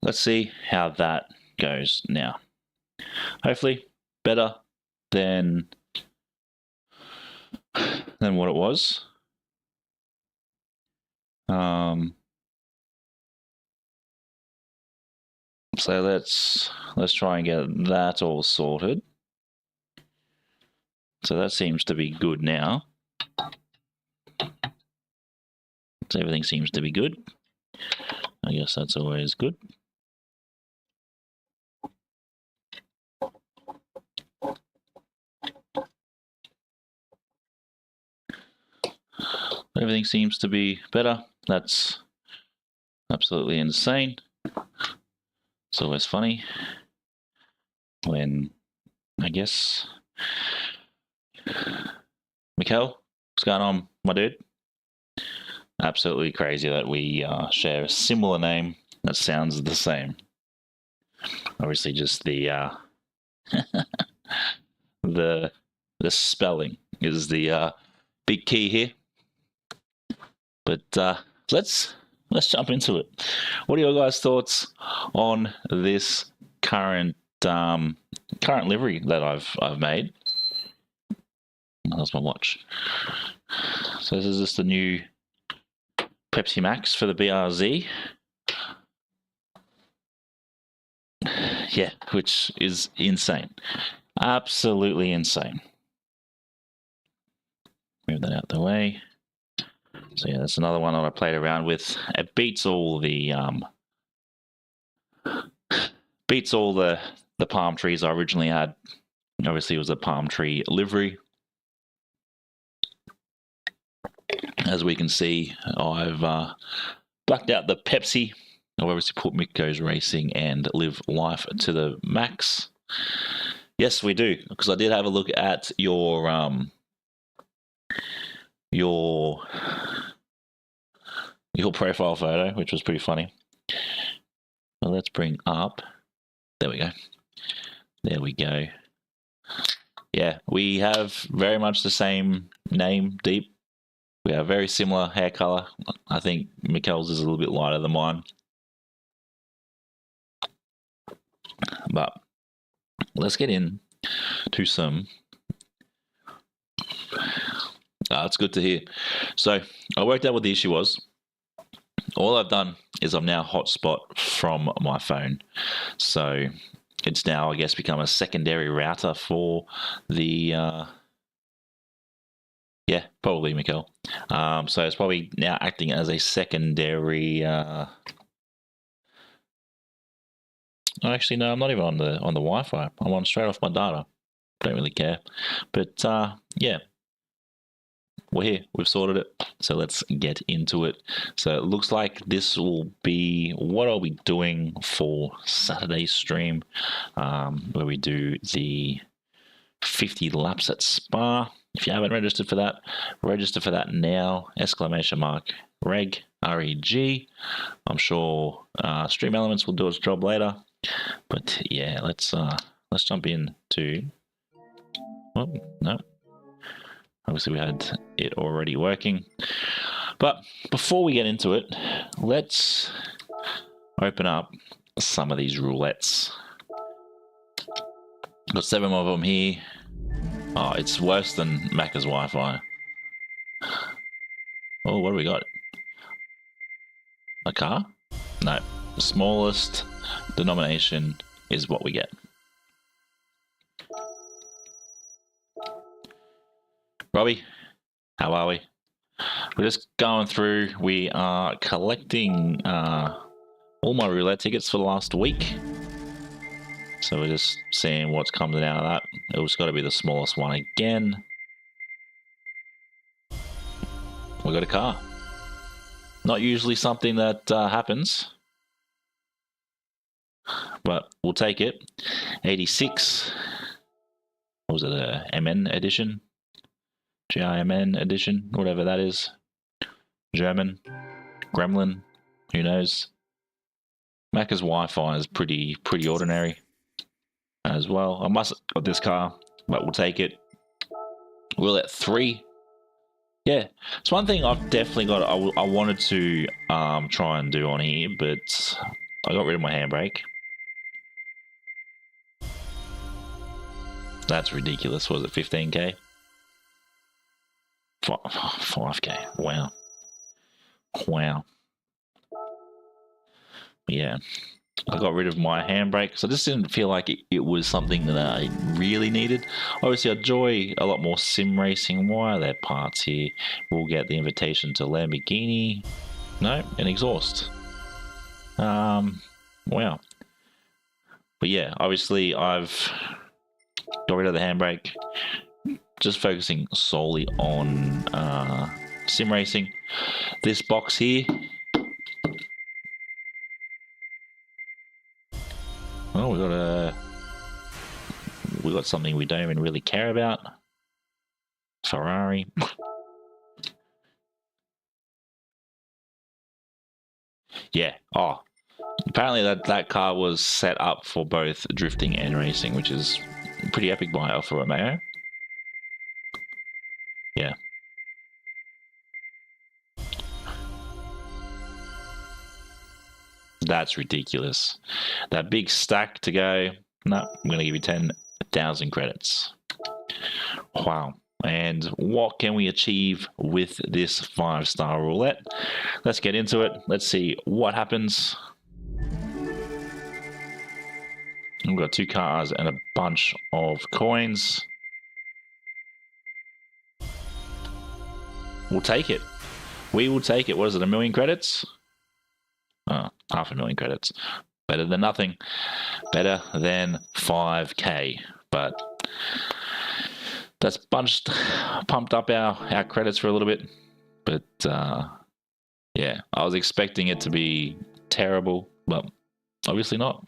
Let's see how that goes now. Hopefully better than what it was. So let's try and get that all sorted. So that seems to be good now. So everything seems to be good. I guess that's always good. Everything seems to be better. That's absolutely insane. It's always funny when, I guess, Mikhail, what's going on, my dude? Absolutely crazy that we share a similar name that sounds the same. Obviously, just the the spelling is the big key here. But let's jump into it. What are your guys' thoughts on this current livery that I've made? Oh, that's my watch. So this is just the new Pepsi Max for the BRZ. Yeah, which is insane. Absolutely insane. Move that out the way. So yeah, that's another one that I played around with. It beats all the palm trees I originally had. Obviously, it was a palm tree livery. As we can see, I've blacked out the Pepsi. I've obviously put Hottoby Racing and Live Life to the max. Yes, we do, because I did have a look at your profile photo, which was pretty funny. Well, let's bring up. There we go. There we go. Yeah, we have very much the same name, Deep. We have very similar hair color. I think Mikhail's is a little bit lighter than mine. But let's get in to some. It's good to hear. So I worked out what the issue was. All I've done is I've now hotspot from my phone. So it's now, I guess, become a secondary router for the, yeah, probably Mikhail. So it's probably now acting as a secondary, actually, no, I'm not even on the Wi-Fi. I'm on straight off my data. Don't really care. But yeah, we're here. We've sorted it. So let's get into it. So it looks like this will be what I'll be doing for Saturday's stream, where we do the 50 laps at Spa. If you haven't registered for that, register for that now. !reg, R-E-G. I'm sure Stream Elements will do its job later. But yeah, let's jump into. Oh no. Obviously, we had it already working. But before we get into it, let's open up some of these roulettes. Got 7 of them here. Oh, it's worse than Macca's Wi-Fi. Oh, what do we got? A car? No. The smallest denomination is what we get. Robbie, how are we? We're just going through. We are collecting all my roulette tickets for the last week. So we're just seeing what's coming out of that. It was got to be the smallest one again. We got a car. Not usually something that happens, but we'll take it. 86. What was it? A MN edition? GIMN edition, whatever that is. German, Gremlin, who knows? Macca's Wi-Fi is pretty ordinary. as well. I must have got this car, but we'll take it. We're at 3. Yeah, it's one thing I've definitely got. I wanted to try and do on here, but I got rid of my handbrake. That's ridiculous. Was it 15k? 5k. Wow. Wow. Yeah. I got rid of my handbrake, so I just didn't feel like it was something that I really needed. Obviously, I enjoy a lot more sim racing. Why are there parts here? We'll get the invitation to Lamborghini. No, an exhaust. Wow. But yeah, obviously I've got rid of the handbrake. Just focusing solely on sim racing. This box here. Oh, we got something we don't even really care about. Ferrari. Yeah. Oh, apparently that car was set up for both drifting and racing, which is pretty epic by Alfa Romeo. Yeah. That's ridiculous. That big stack to go. No, I'm going to give you 10,000 credits. Wow. And what can we achieve with this 5-star roulette? Let's get into it. Let's see what happens. We've got 2 cars and a bunch of coins. We'll take it. We will take it. What is it, 1 million credits? Oh, 500,000 credits. Better than nothing. Better than 5k. But that's pumped up our credits for a little bit. But yeah, I was expecting it to be terrible, but obviously not.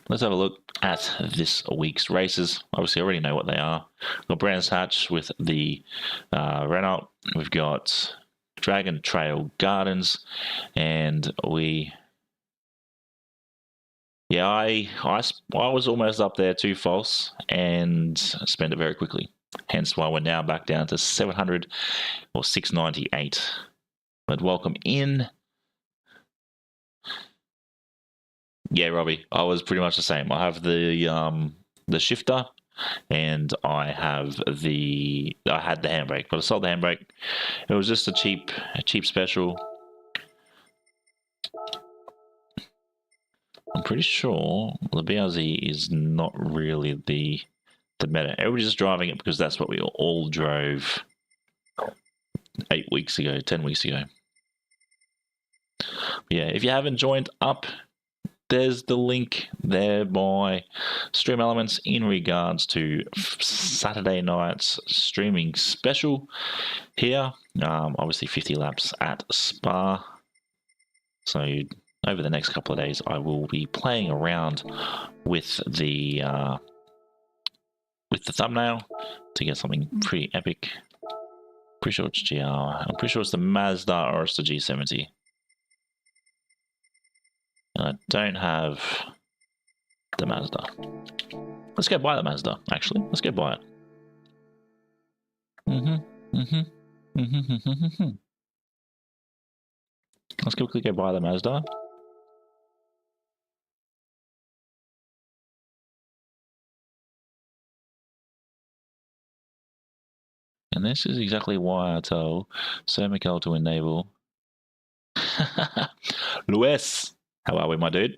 Let's have a look at this week's races. Obviously, I already know what they are. We've got Brands Hatch with the Renault. We've got Dragon Trail Gardens, and I was almost up there too false and spent it very quickly. Hence why we're now back down to 700 or 698. But welcome in. Yeah, Robbie, I was pretty much the same. I have the shifter, and I had the handbrake, but I sold the handbrake. It was just a cheap special. I'm pretty sure the BRZ is not really the meta. Everybody's just driving it because that's what we all drove 8 weeks ago, 10 weeks ago. Yeah, if you haven't joined up, there's the link there by Stream Elements in regards to Saturday night's streaming special here. Obviously 50 laps at Spa. So over the next couple of days, I will be playing around with the thumbnail to get something pretty epic. Pretty sure it's GR. I'm pretty sure it's the Mazda or it's the G70. And I don't have the Mazda. Let's go buy the Mazda, actually. Let's go buy it. Let's quickly go buy the Mazda. And this is exactly why I tell Sir Mikel to enable. Luis! How are we, my dude?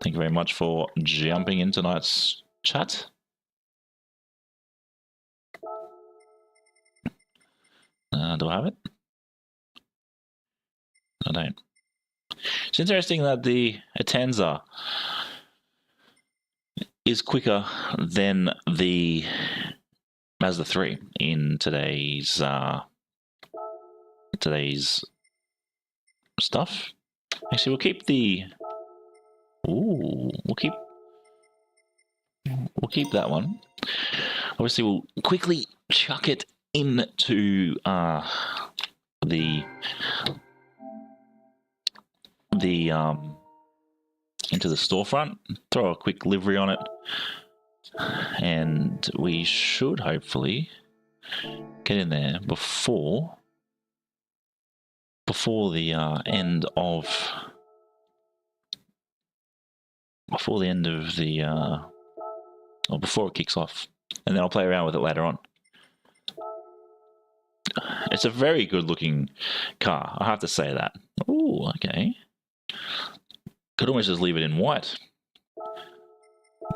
Thank you very much for jumping in tonight's chat. Do I have it? I don't. It's interesting that the Atenza is quicker than the Mazda 3 in today's stuff. Actually, we'll keep the. Ooh, we'll keep that one. Obviously, we'll quickly chuck it into the into the storefront, throw a quick livery on it, and we should hopefully get in there before the end of the or before it kicks off, and then I'll play around with it later on. It's a very good looking car, I have to say that. Oh, okay. Could almost just leave it in white,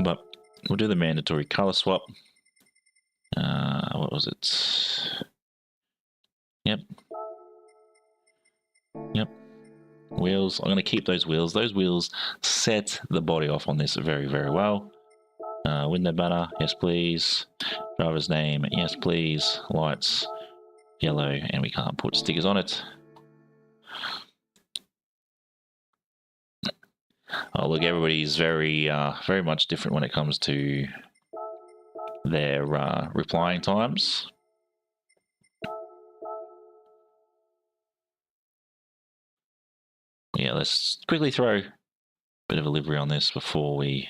but we'll do the mandatory color swap. What was it? Yep. Wheels. I'm going to keep those wheels. Those wheels set the body off on this very, very well. Window banner, yes please. Driver's name, yes please. Lights, yellow, and we can't put stickers on it. Oh look, everybody's very much different when it comes to their replying times. Yeah, let's quickly throw a bit of a livery on this before we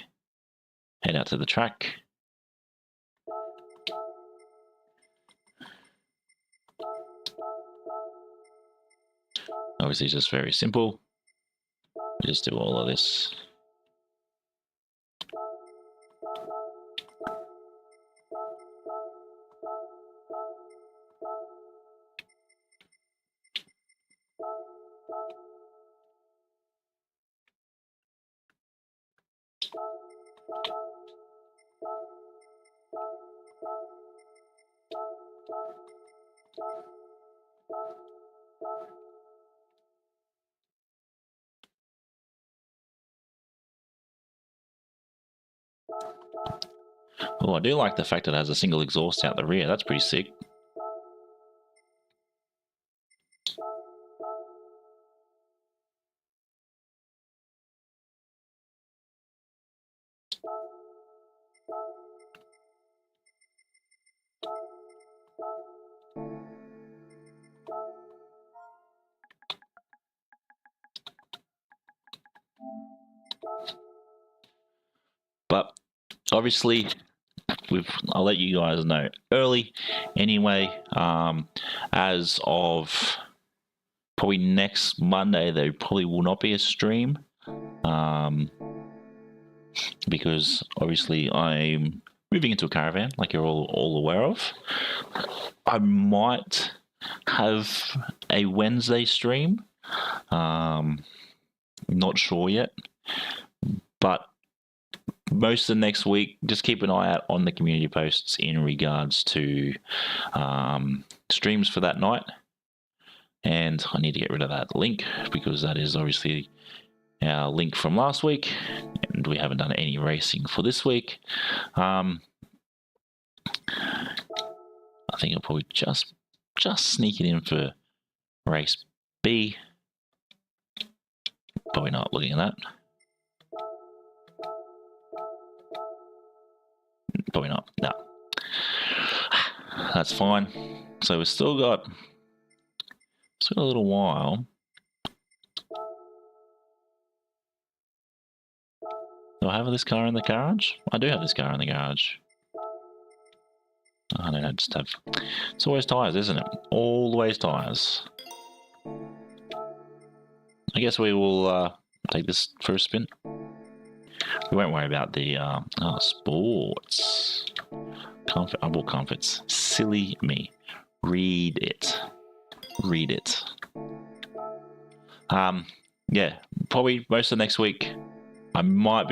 head out to the track. Obviously just very simple. We just do all of this. Oh, I do like the fact that it has a single exhaust out the rear. That's pretty sick. But obviously, I'll let you guys know early anyway. As of probably next Monday, there probably will not be a stream, because obviously I'm moving into a caravan, like you're all aware of. I might have a Wednesday stream, not sure yet, but most of the next week, just keep an eye out on the community posts in regards to streams for that night. And I need to get rid of that link because that is obviously our link from last week, and we haven't done any racing for this week. I think I'll probably just sneak it in for race B. Probably not looking at that. Probably not. No. That's fine. So we've still got a little while. Do I have this car in the garage? I do have this car in the garage. I don't know, just have... It's always tyres, isn't it? Always tyres. I guess we will take this for a spin. We won't worry about the sports. Comforts. Silly me. Read it. Yeah, probably most of next week. I might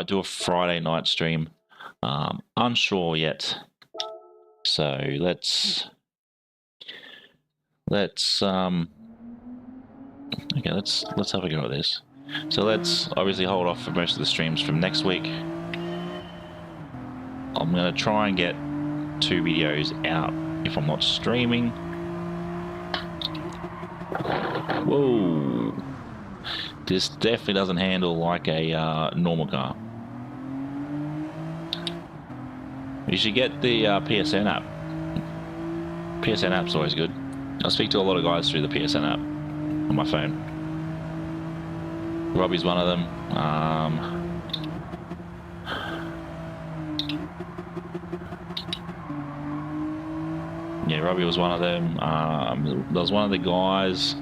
do a Friday night stream. Unsure yet. So let's have a go at this. So let's obviously hold off for most of the streams from next week. I'm going to try and get 2 videos out if I'm not streaming. Whoa. This definitely doesn't handle like a normal car. You should get the PSN app. PSN app's always good. I speak to a lot of guys through the PSN app on my phone. Robbie's one of them. Yeah, Robbie was one of them. There was one of the guys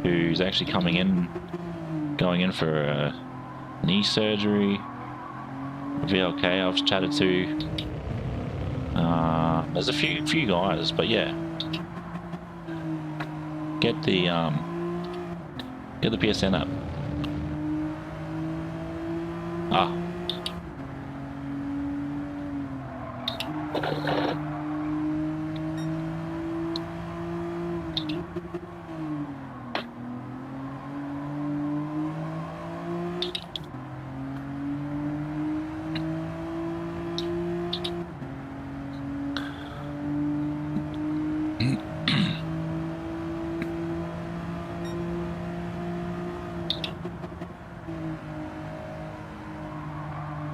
who's actually going in for knee surgery. VLK I've chatted to. There's a few guys, but yeah. Get the PSN up. Ah.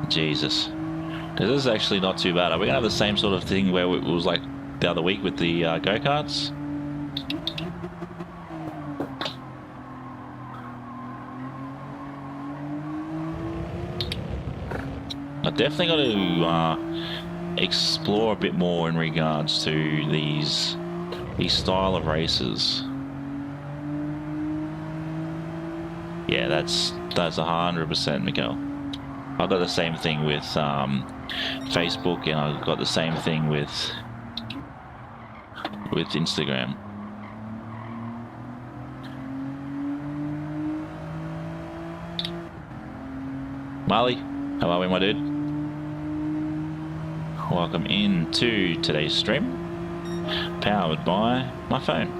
Jesus. This is actually not too bad. Are we going to have the same sort of thing where it was like the other week with the go-karts? I definitely got to explore a bit more in regards to these style of races. Yeah, that's 100%, Miguel. I've got the same thing with Facebook, and I've got the same thing with Instagram. Marley, how are we, my dude? Welcome into today's stream, powered by my phone.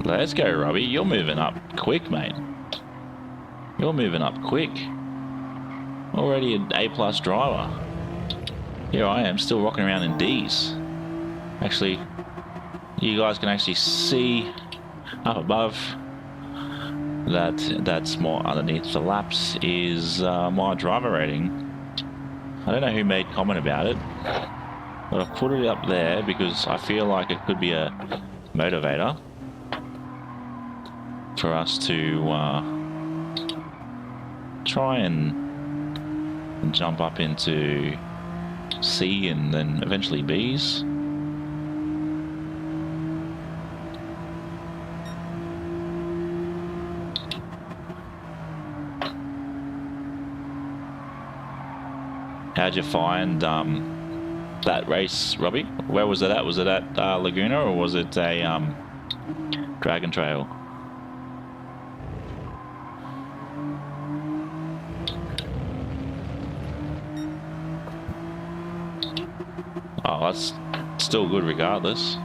Let's go, Robbie. You're moving up quick, mate. You're moving up quick. Already an A+ driver. Here I am, still rocking around in D's. Actually, you guys can actually see up above that's more underneath the laps is my driver rating. I don't know who made comment about it, but I've put it up there because I feel like it could be a motivator for us to try and jump up into C and then eventually B's. How'd you find that race, Robbie? Where was it at? Was it at Laguna, or was it a Dragon Trail? Oh, that's still good regardless.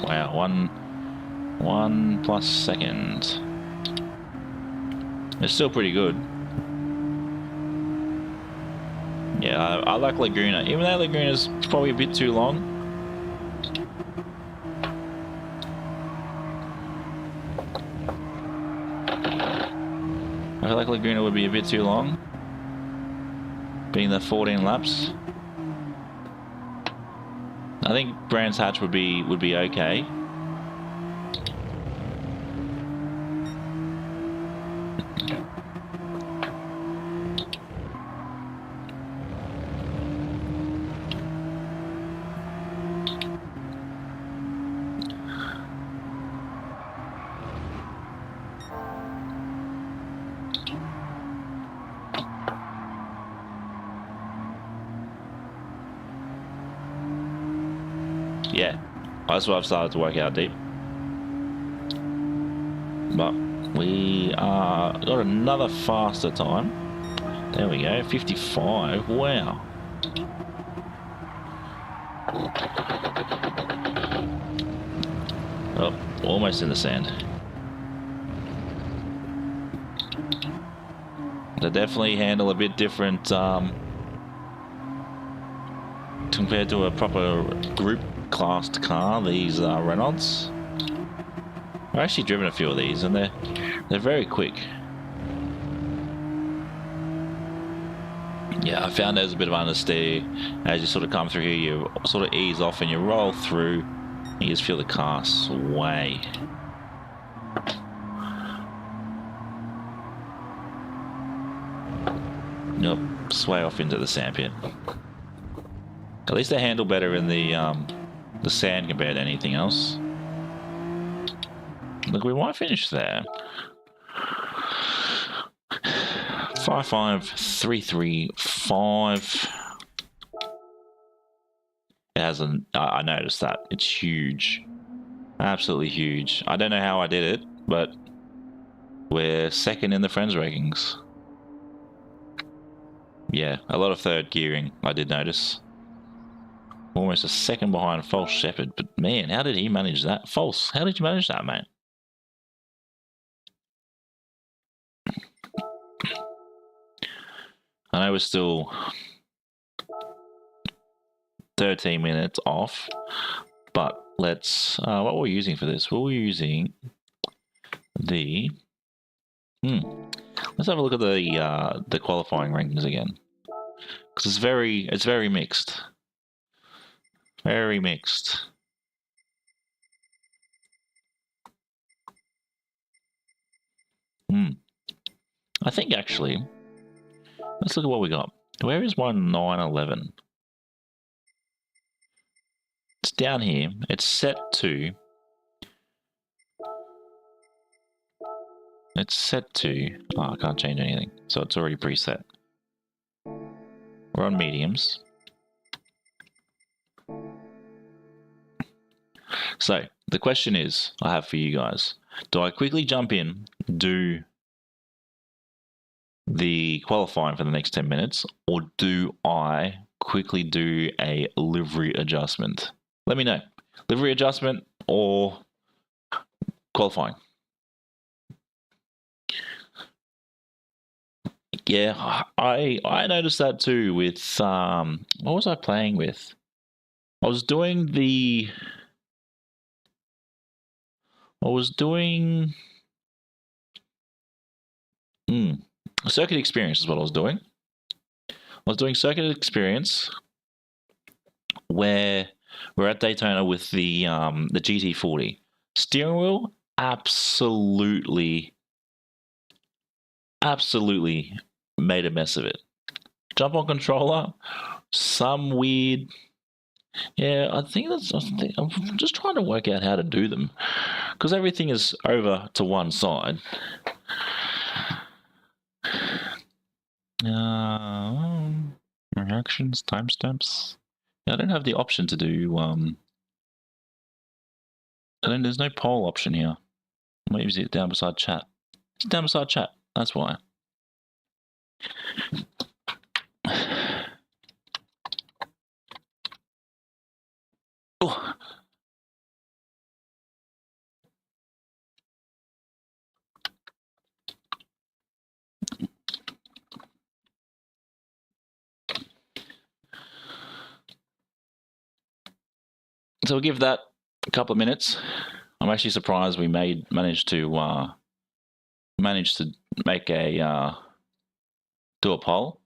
Wow, one plus second. It's still pretty good. Yeah, I like Laguna, even though Laguna's probably a bit too long. I feel like Laguna would be a bit too long, being the 14 laps. I think Brands Hatch would be okay. Yeah, that's what I've started to work out deep. But we got another faster time. There we go, 55. Wow. Oh, almost in the sand. They definitely handle a bit different compared to a proper group classed car, these Renaults. I've actually driven a few of these and they're very quick. Yeah, I found there's a bit of understeer as you sort of come through here. You sort of ease off and you roll through and you just feel the car sway. Nope, sway off into the sandpit. At least they handle better in the sand compared to anything else. Look, we might finish there. 55335. It has I noticed that. It's huge. Absolutely huge. I don't know how I did it, but we're second in the friends rankings. Yeah, a lot of third gearing, I did notice. Almost a second behind False Shepherd, but man, how did he manage that? False, how did you manage that, mate? I know we're still 13 minutes off, but let's, what were we using for this? We were using the, let's have a look at the qualifying rankings again. Because it's very mixed. Very mixed. I think actually, let's look at what we got. Where is 1911? It's down here. It's set to. It's set to. Oh, I can't change anything. So it's already preset. We're on mediums. So the question is, I have for you guys: do I quickly jump in, do the qualifying for the next 10 minutes, or do I quickly do a livery adjustment? Let me know. Livery adjustment or qualifying. Yeah, I noticed that too with what was I playing with? I was doing circuit experience is what I was doing. I was doing circuit experience where we're at Daytona with the GT40. Steering wheel, absolutely made a mess of it. Jump on controller, some weird. Yeah, I'm just trying to work out how to do them because everything is over to one side. Reactions, timestamps. Yeah, I don't have the option to do. And then there's no poll option here. Maybe it's down beside chat. It's down beside chat. That's why. Oh. So we'll give that a couple of minutes. I'm actually surprised we managed to make a do a poll.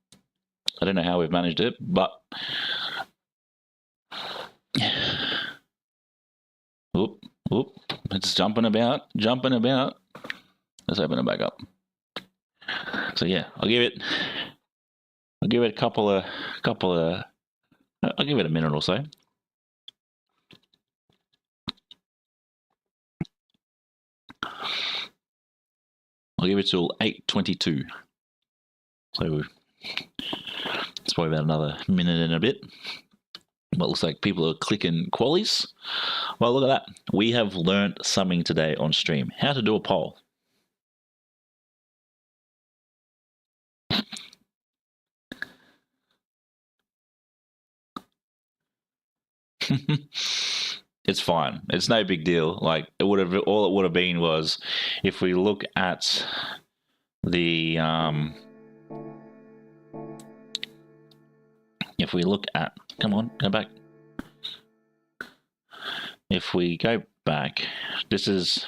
I don't know how we've managed it, but whoop, it's jumping about. Let's open it back up. So yeah, I'll give it a couple of I'll give it a minute or so. I'll give it till 8:22. So it's probably about another minute and a bit. But it looks like people are clicking qualies. Well, look at that. We have learned something today on stream. How to do a poll. It's fine. It's no big deal. Like all it would have been was if we look at the if we look at, come on, go back. If we go back, this is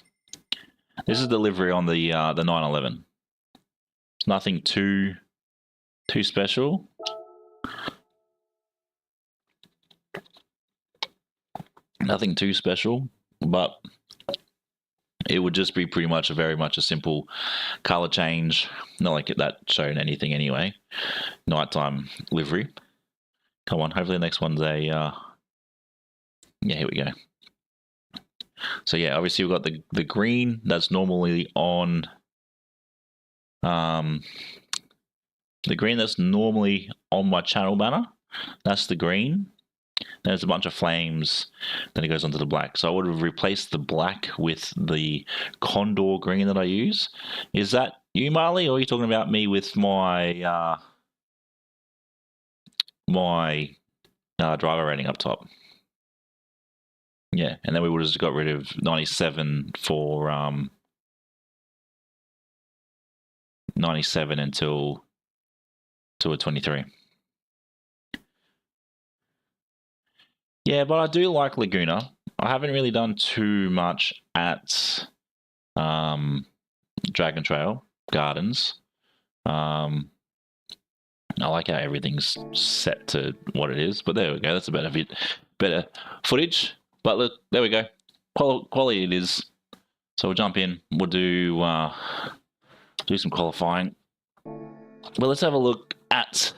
delivery on the 911. It's nothing too special. Nothing too special, but it would just be pretty much very much a simple color change. Not like that showing anything anyway. Nighttime livery. Come on, hopefully the next one's a yeah, here we go. So yeah, obviously we've got the green that's normally on the green that's normally on my channel banner. That's the green. There's a bunch of flames, then it goes onto the black. So I would have replaced the black with the Condor green that I use. Is that you, Marley, or are you talking about me with my driver rating up top? Yeah, and then we would have just got rid of 97 for 97 until a 23. Yeah, but I do like Laguna. I haven't really done too much at Dragon Trail Gardens. I like how everything's set to what it is, but there we go. That's a better footage. But look, there we go. Quality it is. So we'll jump in. We'll do some qualifying. But let's have a look at.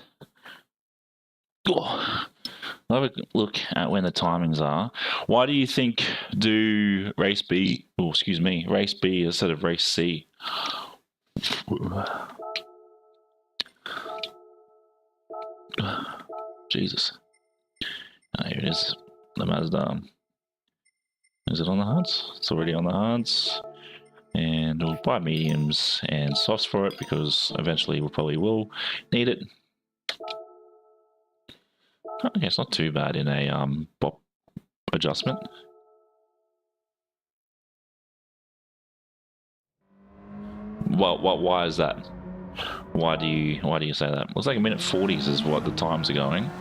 Have a look at when the timings are. Why do you think do race B? Oh, excuse me, race B instead of race C? Jesus. Here it is. The Mazda. Is it on the hards? It's already on the hards. And we'll buy mediums and softs for it because eventually we probably will need it. Okay, it's not too bad in a bop adjustment. Why is that? Why do you say that? Looks like a minute 40s is what the times are going.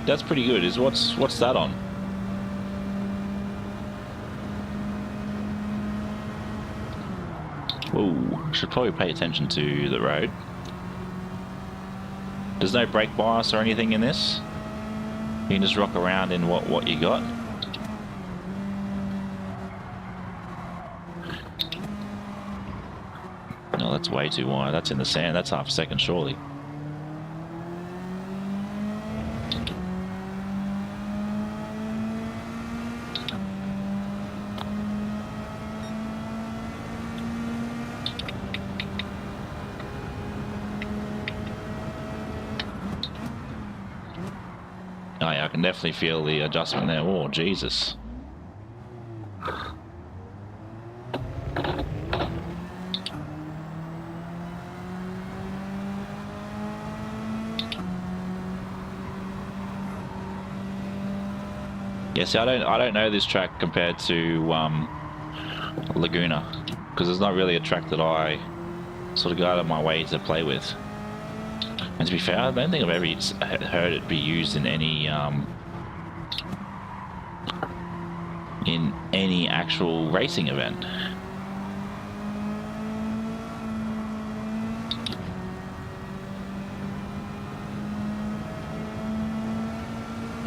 That's pretty good. Is what's that on? Whoa, should probably pay attention to the road. There's no brake bias or anything in this. You can just rock around in what you got. No, that's way too wide. That's in the sand. That's half a second, surely. Oh yeah, I can definitely feel the adjustment there. Oh, Jesus. Yeah, see, I don't know this track compared to Laguna, because it's not really a track that I sort of go out of my way to play with. And to be fair, I don't think I've ever heard it be used in any actual racing event.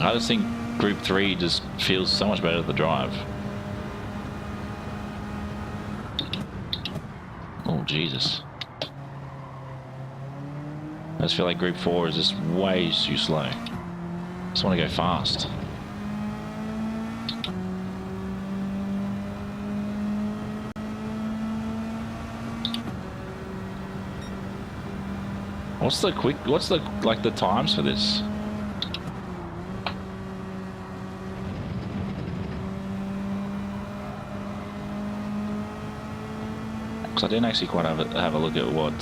I just think Group 3 just feels so much better to drive. Oh, Jesus. I just feel like Group 4 is just way too slow. I just want to go fast. What's the times for this? Because I didn't actually quite have a look at what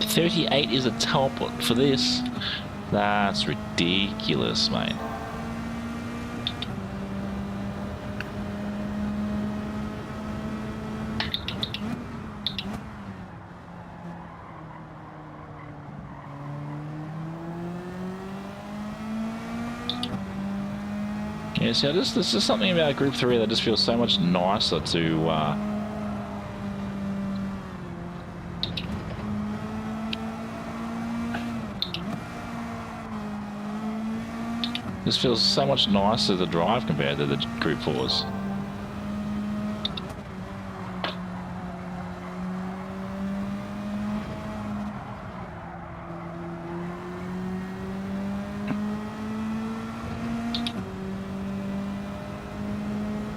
38 is a top for this. That's ridiculous, mate. Yeah, see, there's just something about Group 3 that just feels so much nicer to, this feels so much nicer to drive compared to the Group 4s.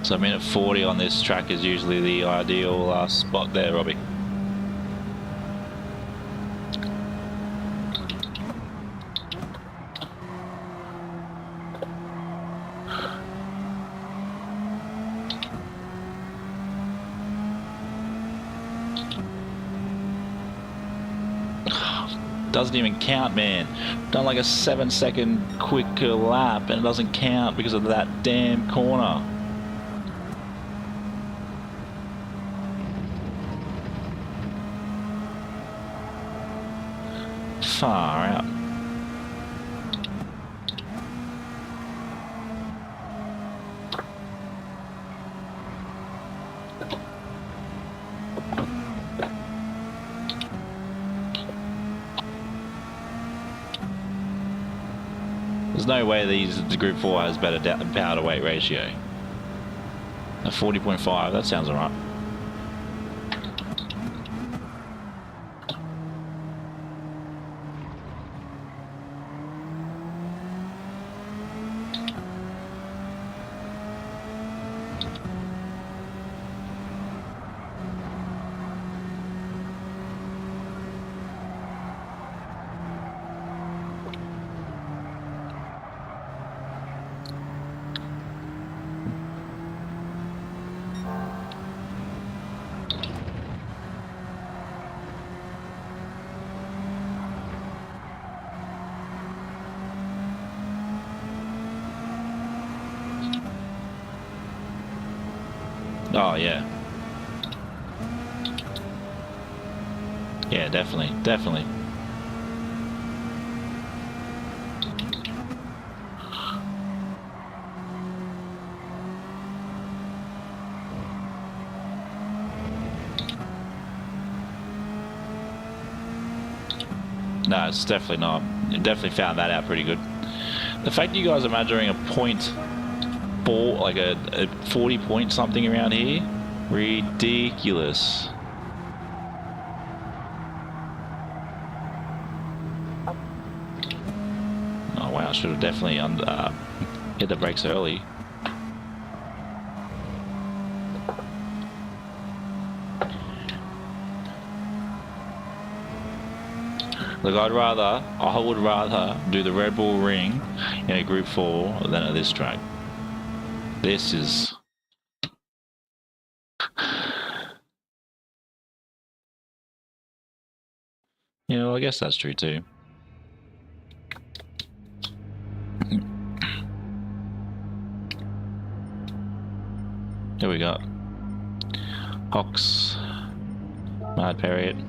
So I mean, at 40 on this track is usually the ideal spot there, Robbie. Doesn't even count, man. Done like a 7-second quick lap and it doesn't count because of that damn corner. Far out. There's no way the Group 4 has better power to weight ratio. A 40.5, that sounds alright. Oh, yeah. Yeah, definitely, definitely. No, it's definitely not. You definitely found that out pretty good. The fact you guys are measuring a point ball, like a 40 point something around here, ridiculous. Oh wow, I should have definitely hit the brakes early. Look, I would rather do the Red Bull Ring in a Group 4 than at this track. This is... Yeah, well, I guess that's true too. Here we go. Hawks. Mad Period.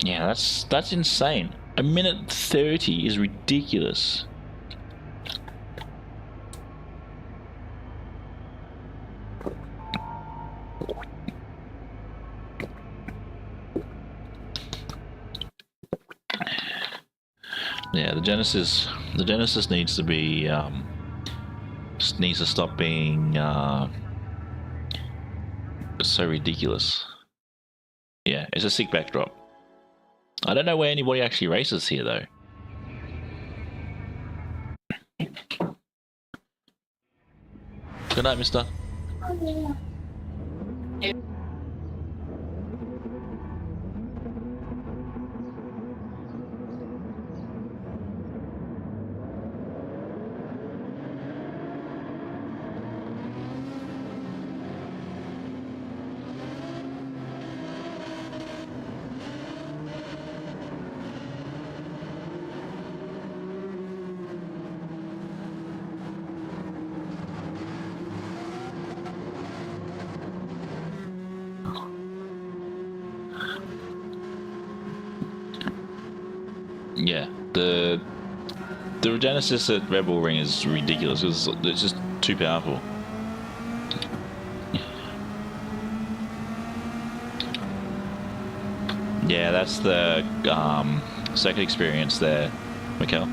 Yeah, that's insane. A minute 30 is ridiculous. Yeah, the Genesis needs to be needs to stop being so ridiculous. Yeah, it's a sick backdrop. I don't know where anybody actually races here though. Good night, mister. Yeah, the Genesis at Red Bull Ring is ridiculous. It's just too powerful. Yeah, that's the second experience there, Mikkel.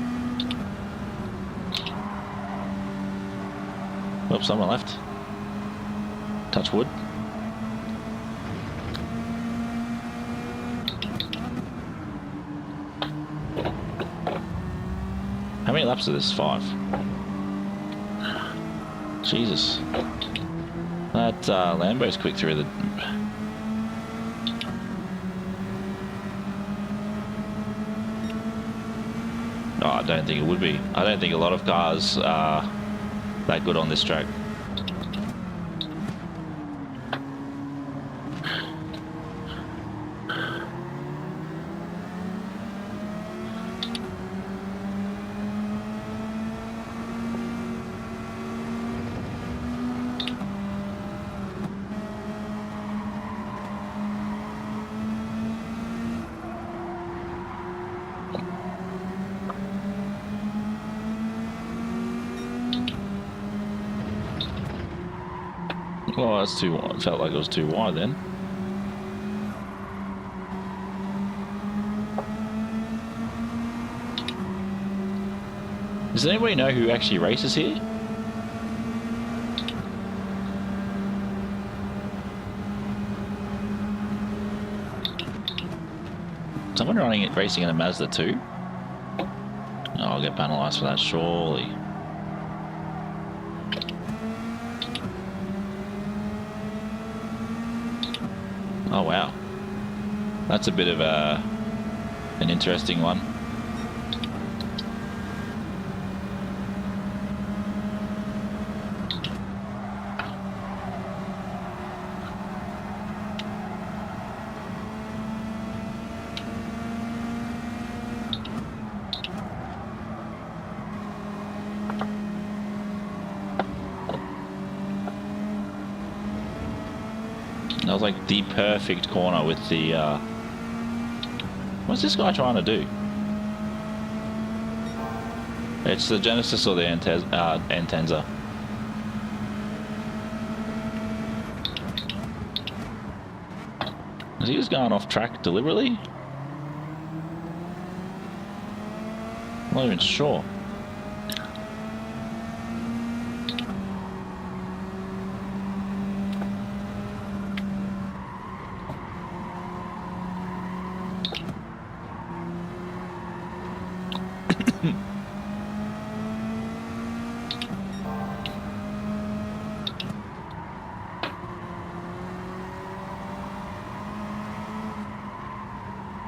Oops, someone left. Touch wood. How many laps is this? 5. Jesus. That Lambo's quick through the... Oh, I don't think it would be. I don't think a lot of cars are that good on this track. Well, that's too wide. Felt like it was too wide then. Does anybody know who actually races here? Someone racing in a Mazda 2? Oh, I'll get penalised for that, surely. Oh wow, that's a bit of an interesting one. That was like the perfect corner with the... What's this guy trying to do? It's the Genesis or the Intenza. Is he just going off track deliberately? I'm not even sure.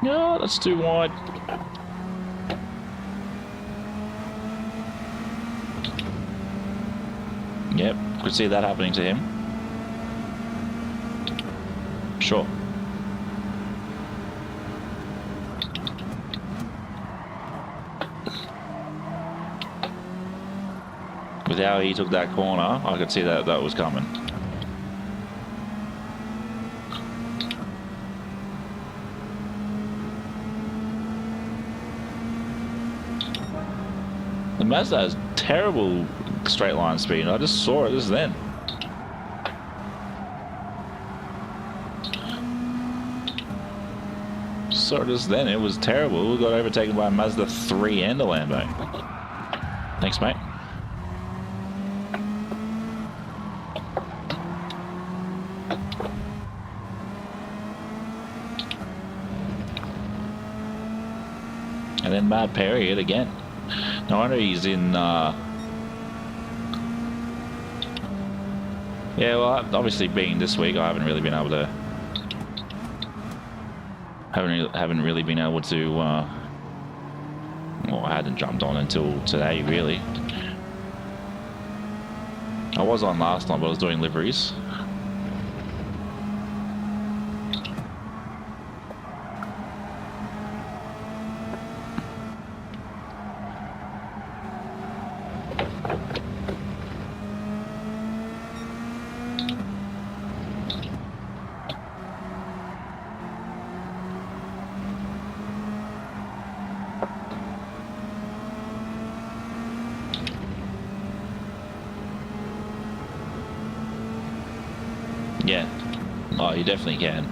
No, that's too wide. Yep, could see that happening to him. Sure. With how he took that corner, I could see that was coming. The Mazda has terrible straight line speed. I just saw it just then. Saw it just then. It was terrible. We got overtaken by a Mazda 3 and a Lambo. Thanks, mate. And then Mad Perry it again. No wonder he's in, yeah, well, obviously being this week, I haven't really been able to, haven't really been able to, well, I hadn't jumped on until today, really. I was on last time, but I was doing liveries. Yeah. Oh, you definitely can.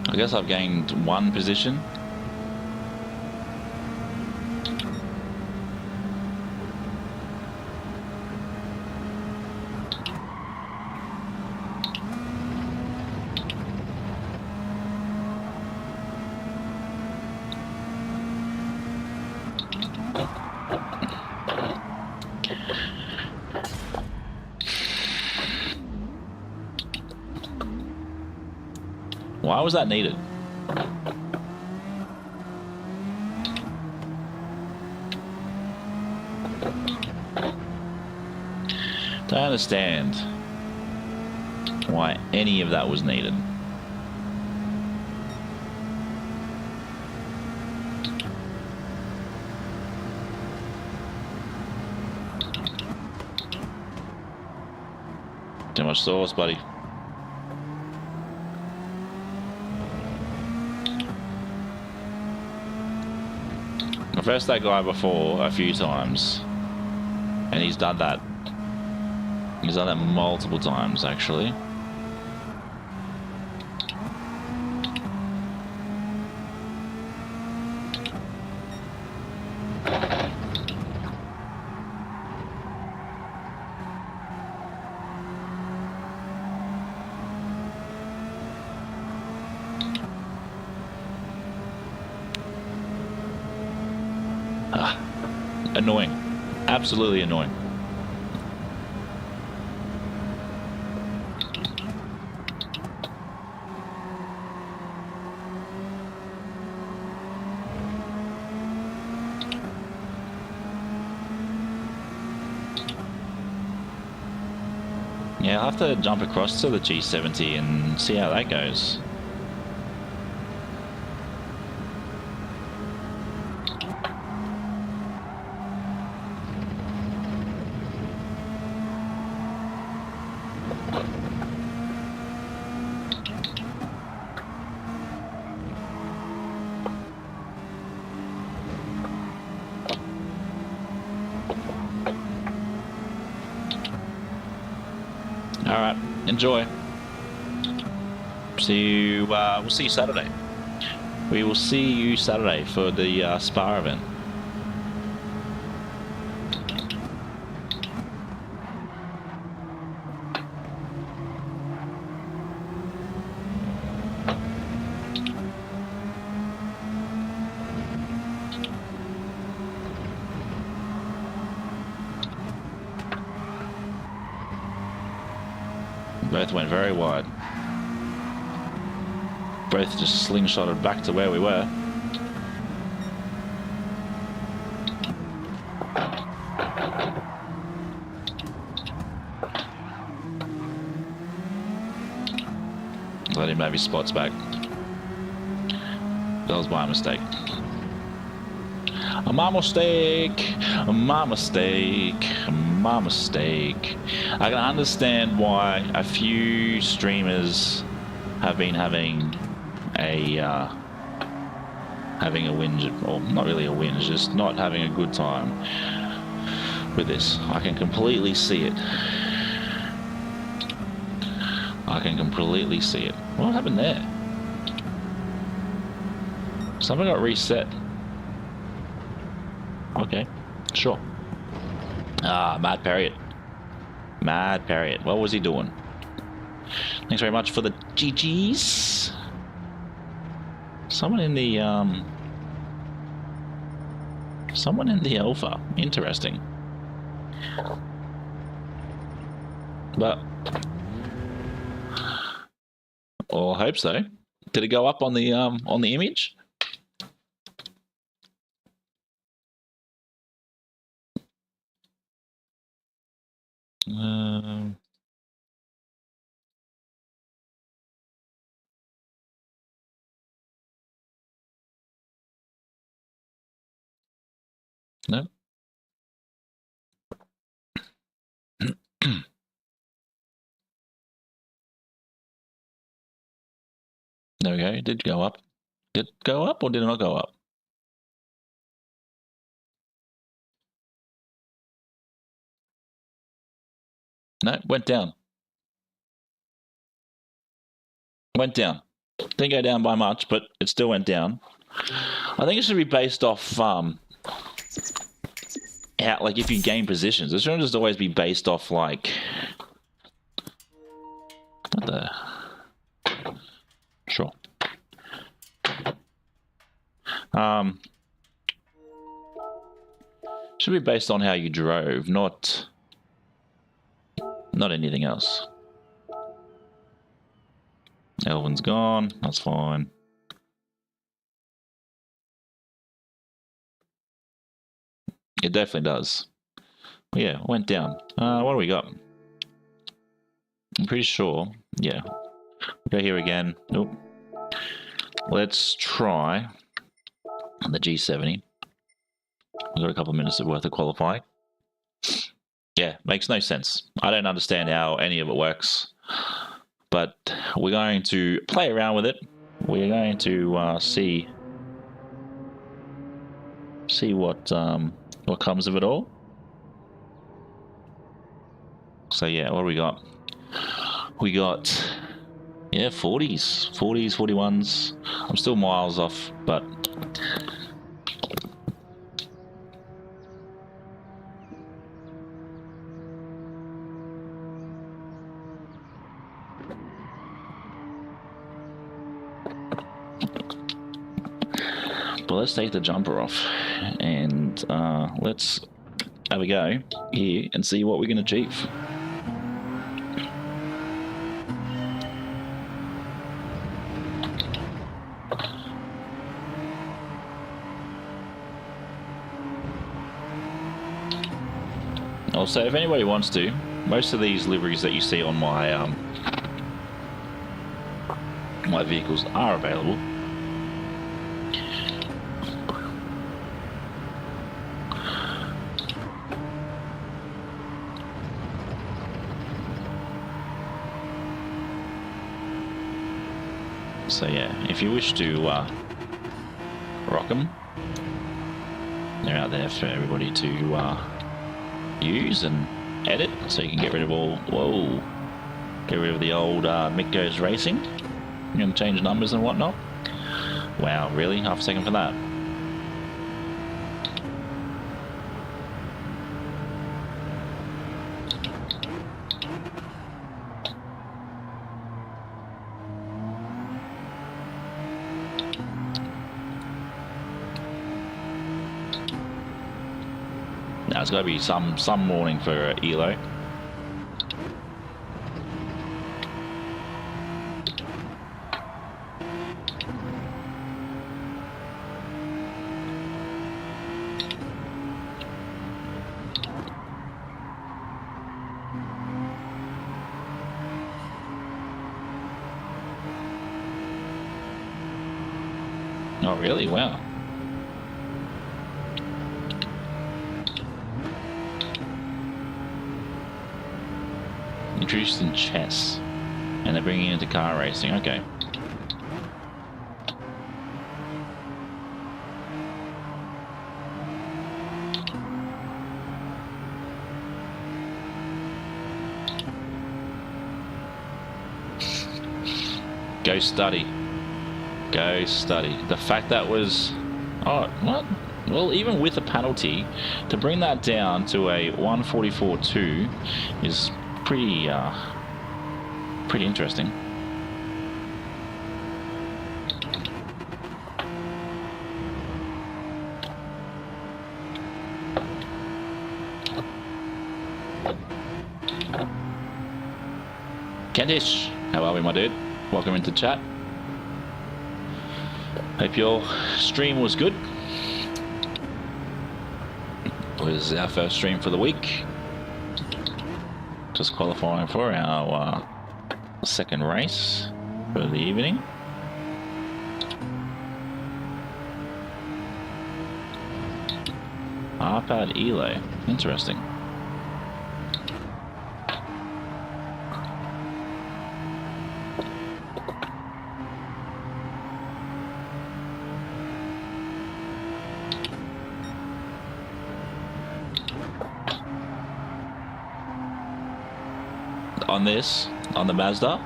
I guess I've gained one position. Why was that needed? Don't understand why any of that was needed. Too much sauce, buddy. I've versed that guy before a few times, and he's done that. He's done that multiple times, actually. Annoying. Absolutely annoying. Yeah, I'll have to jump across to the G70 and see how that goes. All right, enjoy. See you. We'll see you Saturday. We will see you Saturday for the Spa event. Both went very wide. Both just slingshotted back to where we were. Let him have his spots back. That was my mistake. My mistake. My mistake. My mistake. I can understand why a few streamers have been having a whinge, or not really a whinge, just not having a good time with this. I can completely see it. I can completely see it. What happened there? Something got reset. Okay, sure. Ah, Mad Parrot. Mad Parrot. What was he doing? Thanks very much for the GGs. Someone in the alpha. Interesting. But I hope so. Did it go up on the image? No. There we go. It did go up. Did it go up or did it not go up? No, went down. Went down. Didn't go down by much, but it still went down. I think it should be based off how, like, if you gain positions. It shouldn't just always be based off like what the. Sure. Should be based on how you drove, not anything else. Elvin's gone. That's fine. It definitely does. Yeah, went down. What do we got? I'm pretty sure. Yeah. Go here again. Nope. Let's try the G70. We've got a couple of minutes worth of qualifying. Yeah, makes no sense. I don't understand how any of it works. But we're going to play around with it. We're going to see what comes of it all. So yeah, what do we got? We got, yeah, 40s, 41s. I'm still miles off, but let's take the jumper off and let's have a go here and see what we can achieve. Also, if anybody wants to, most of these liveries that you see on my my vehicles are available. So yeah, if you wish to rock them, they're out there for everybody to use and edit, so you can get rid of all, get rid of the old Mick Goes Racing. You can change numbers and whatnot. Wow, really? Half a second for that? Now it's got to be some morning for Elo. Oh really? Wow. Introduced in chess, and they're bringing it into car racing. Okay. Go study. Go study. The fact that was... Oh, what? Well, even with a penalty, to bring that down to a 144.2 is pretty interesting. Kentish, how are we, my dude? Welcome into chat. Hope your stream was good. It was our first stream for the week. Just qualifying for our second race for the evening. iPad Elo, interesting. on this, on the Mazda.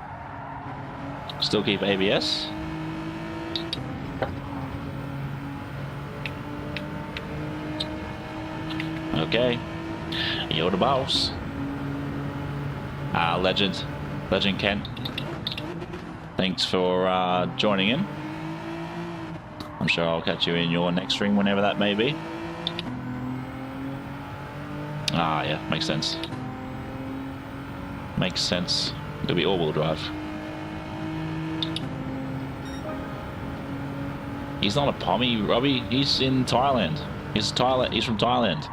Still keep ABS. Okay, you're the boss. Legend Kent. Thanks for joining in. I'm sure I'll catch you in your next stream whenever that may be. Yeah, makes sense. Makes sense. It'll be all-wheel drive. He's not a pommy, Robbie. He's in Thailand. He's from Thailand.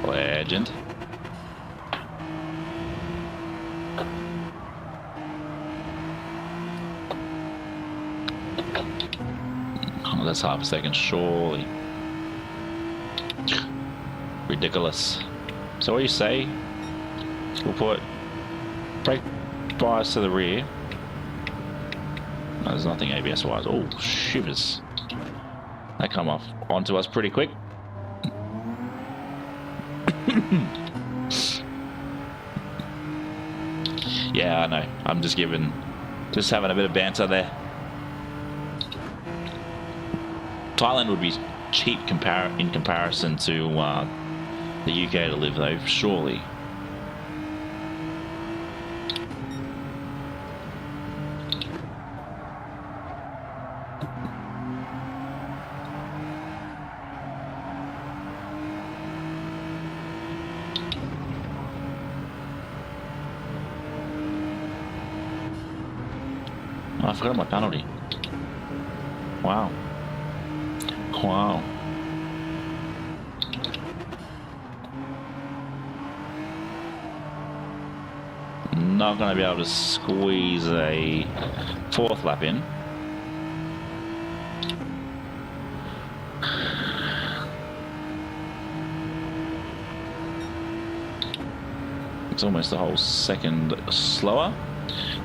Legend. Oh, that's half a second, surely. Ridiculous. So what do you say? We'll put brake bias to the rear. No, there's nothing ABS wise. Oh, shivers. That come off onto us pretty quick. Yeah, I know. I'm just having a bit of banter there. Thailand would be cheap in comparison to the UK to live, though, surely. Oh, I forgot my penalty. Wow. Wow. Not going to be able to squeeze a fourth lap in. It's almost a whole second slower.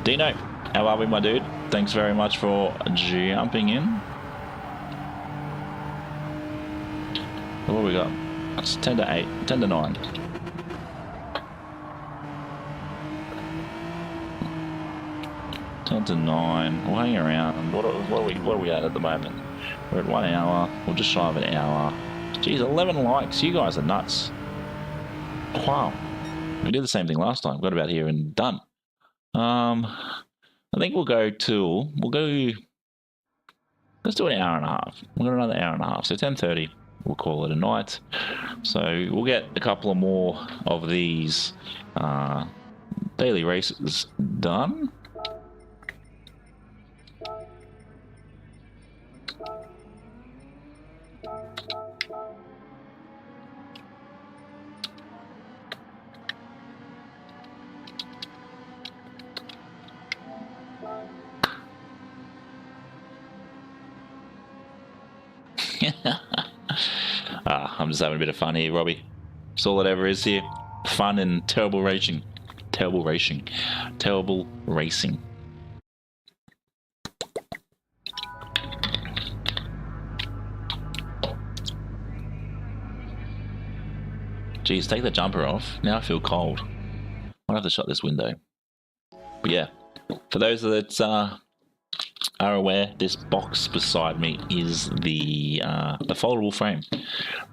Dino, how are we, my dude? Thanks very much for jumping in. What do we got? It's 10 to 8, 10 to 9. To 9. We'll hang around. What are we at the moment? We're at 1 hour. We're just shy of an hour. Geez, 11 likes. You guys are nuts. Wow. We did the same thing last time. Got about here and done. I think let's do an hour and a half. We've got another hour and a half. So 10:30. We'll call it a night. So we'll get a couple of more of these daily races done. I'm just having a bit of fun here, Robbie. That's all it ever is here. Fun and terrible racing. Terrible racing. Terrible racing. Geez, take the jumper off. Now I feel cold. Might have to shut this window. But yeah, for those that are aware, this box beside me is the foldable frame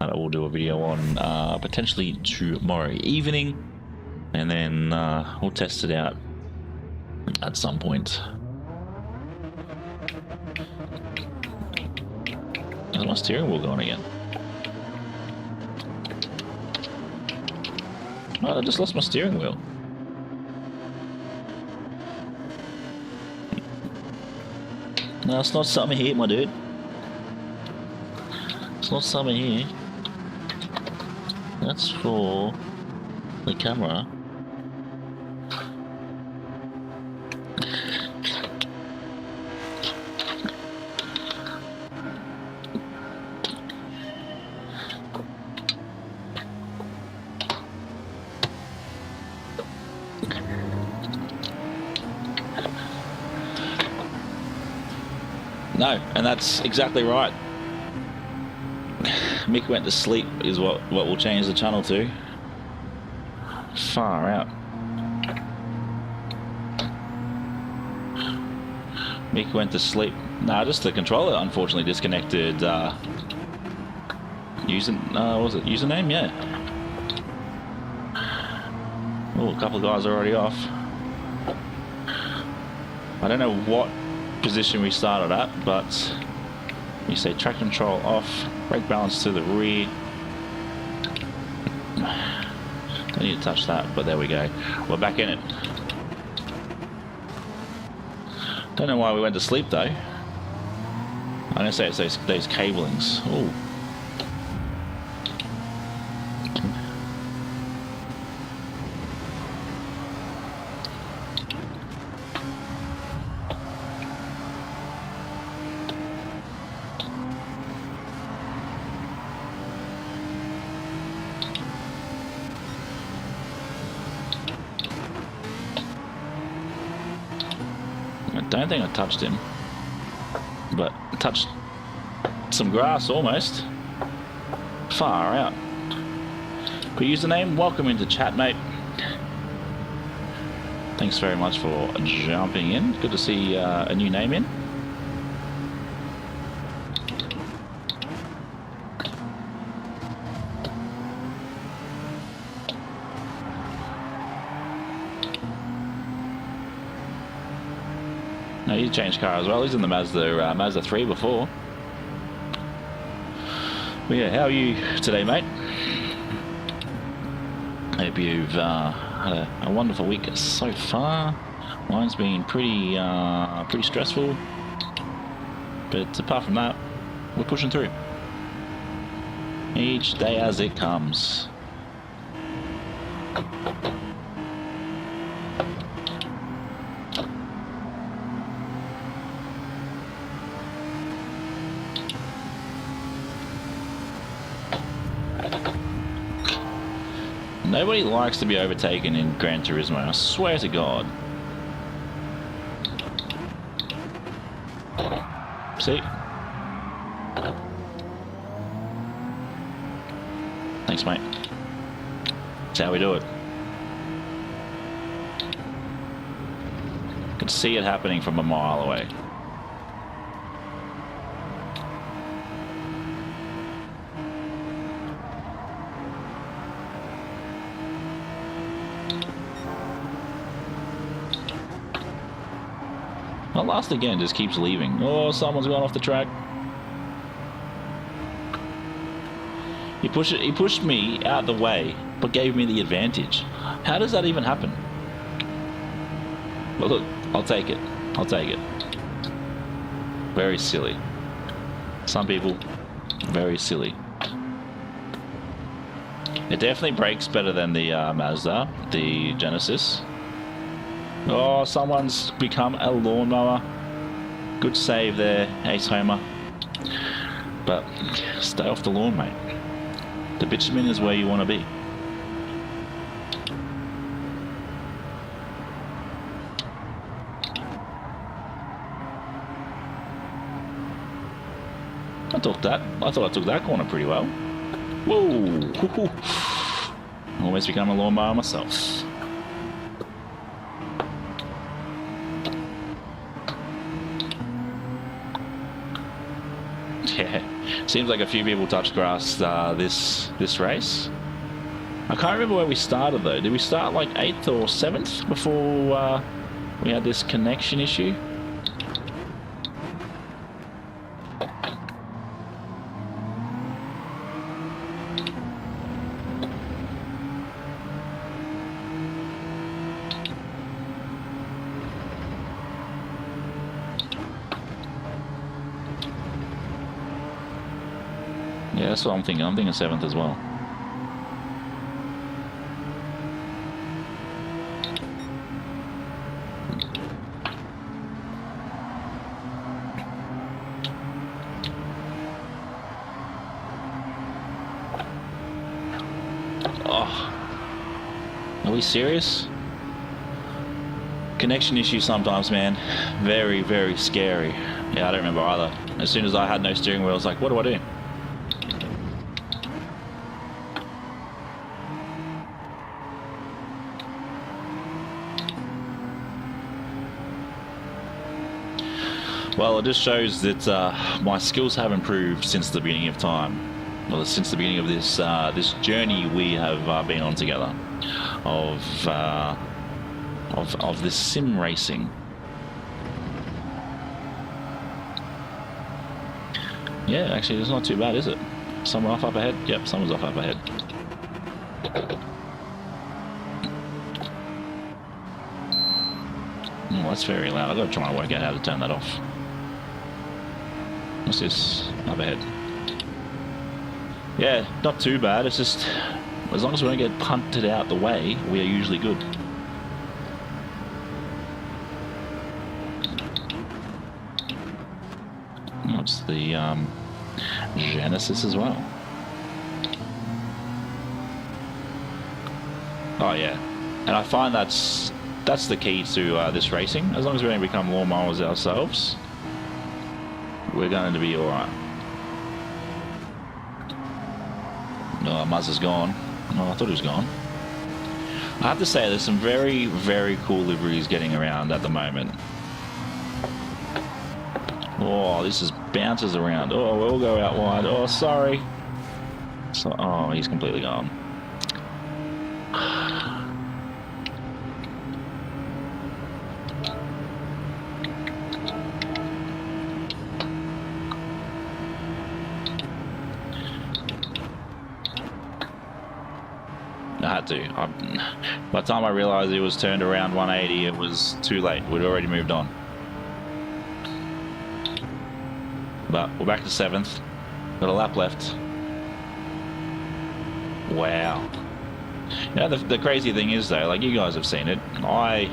that I will do a video on potentially tomorrow evening, and then we'll test it out at some point. Is my steering wheel going again? Oh, I just lost my steering wheel. No, it's not something here, my dude. It's not something here. That's for the camera. No, and that's exactly right. Mick went to sleep is what we'll change the channel to. Far out. Mick went to sleep. Nah, just the controller unfortunately disconnected. What was it? Username? Yeah. Oh, a couple of guys are already off. I don't know what position we started at, but you say track control off, brake balance to the rear. Don't need to touch that, but there we go. We're back in it. Don't know why we went to sleep though. I'm gonna say it's those cablings. Oh. I don't think I touched him, but I touched some grass almost. Far out. Good username, welcome into chat, mate. Thanks very much for jumping in. Good to see a new name in. No, he's changed car as well. He's in the Mazda 3 before. But yeah, how are you today, mate? Hope you've had a wonderful week so far. Mine's been pretty stressful, but apart from that, we're pushing through. Each day as it comes. Nobody likes to be overtaken in Gran Turismo, I swear to God. See? Thanks, mate. That's how we do it. Could see it happening from a mile away. My last again just keeps leaving. Oh, someone's gone off the track. He pushed me out the way, but gave me the advantage. How does that even happen? Well, look, I'll take it. I'll take it. Very silly. Some people, very silly. It definitely brakes better than the Mazda, the Genesis. Oh, someone's become a lawnmower. Good save there, Ace Homer. But stay off the lawn, mate. The bitumen is where you want to be. I thought I took that corner pretty well. Whoa! Almost become a lawnmower myself. Yeah, seems like a few people touched grass this race. I can't remember where we started though. Did we start like 8th or 7th before we had this connection issue? Yeah, that's what I'm thinking. I'm thinking 7th as well. Oh, are we serious? Connection issues sometimes, man. Very, very scary. Yeah, I don't remember either. As soon as I had no steering wheel, I was like, what do I do? Well, it just shows that my skills have improved since the beginning of time. Well, since the beginning of this this journey we have been on together of this sim racing. Yeah, actually, it's not too bad, is it? Someone off up ahead? Yep, someone's off up ahead. Oh, that's very loud. I've got to try and work out how to turn that off. What's this? Up ahead. Yeah, not too bad. It's just, as long as we don't get punted out the way, we are usually good. Oh, it's the Genesis as well. Oh yeah, and I find that's the key to this racing. As long as we don't become lawnmowers ourselves, we're going to be alright. No, Mazda's gone. Oh, I thought he was gone. I have to say, there's some very, very cool liveries getting around at the moment. Oh, this is bounces around. Oh, we'll go out wide. Oh, sorry. So, oh, he's completely gone. I had to. By the time I realised it was turned around 180, it was too late. We'd already moved on. But we're back to 7th. Got a lap left. Wow. Yeah, the crazy thing is though, like you guys have seen it, I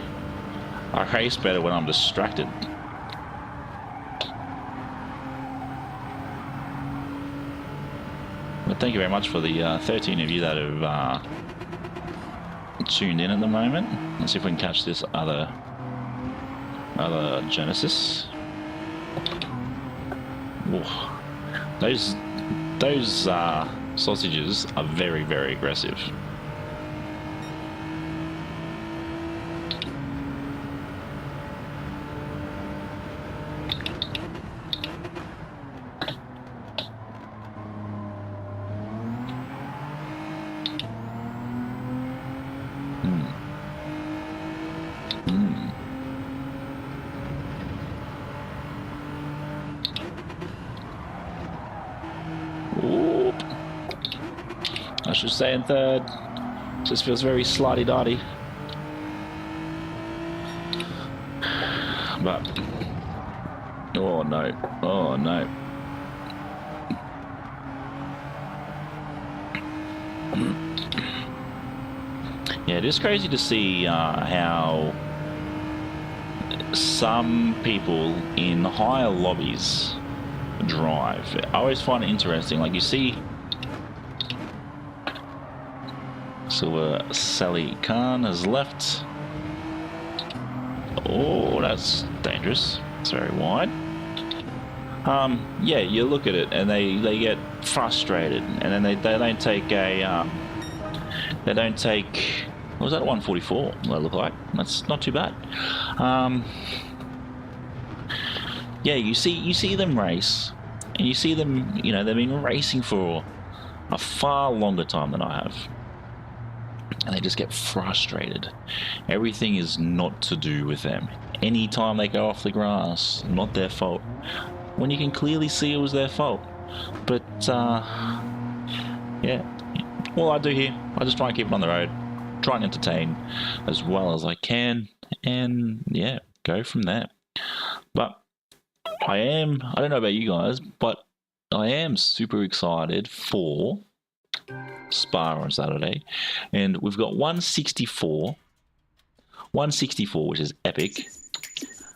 race better when I'm distracted. But thank you very much for the 13 of you that have tuned in at the moment. Let's see if we can catch this other Genesis. Ooh. Those sausages are very, very aggressive. I should stay in 3rd. Just feels very slidey-darty. But oh no, oh no. Yeah, it is crazy to see how some people in higher lobbies drive. I always find it interesting. Like you see Silver Sally Khan has left. Oh, that's dangerous. It's very wide. Yeah, you look at it and they get frustrated, and then they don't take a they don't take, what was that, 144? What it look like? That's not too bad. Yeah, you see them race, and you see them, you know, they've been racing for a far longer time than I have. And they just get frustrated. Everything is not to do with them. Anytime they go off the grass, not their fault. When you can clearly see it was their fault. But, yeah. All I do here, I just try and keep it on the road. Try and entertain as well as I can. And, yeah, go from there. But I don't know about you guys, but I am super excited for Spa on Saturday, and we've got 164, which is epic.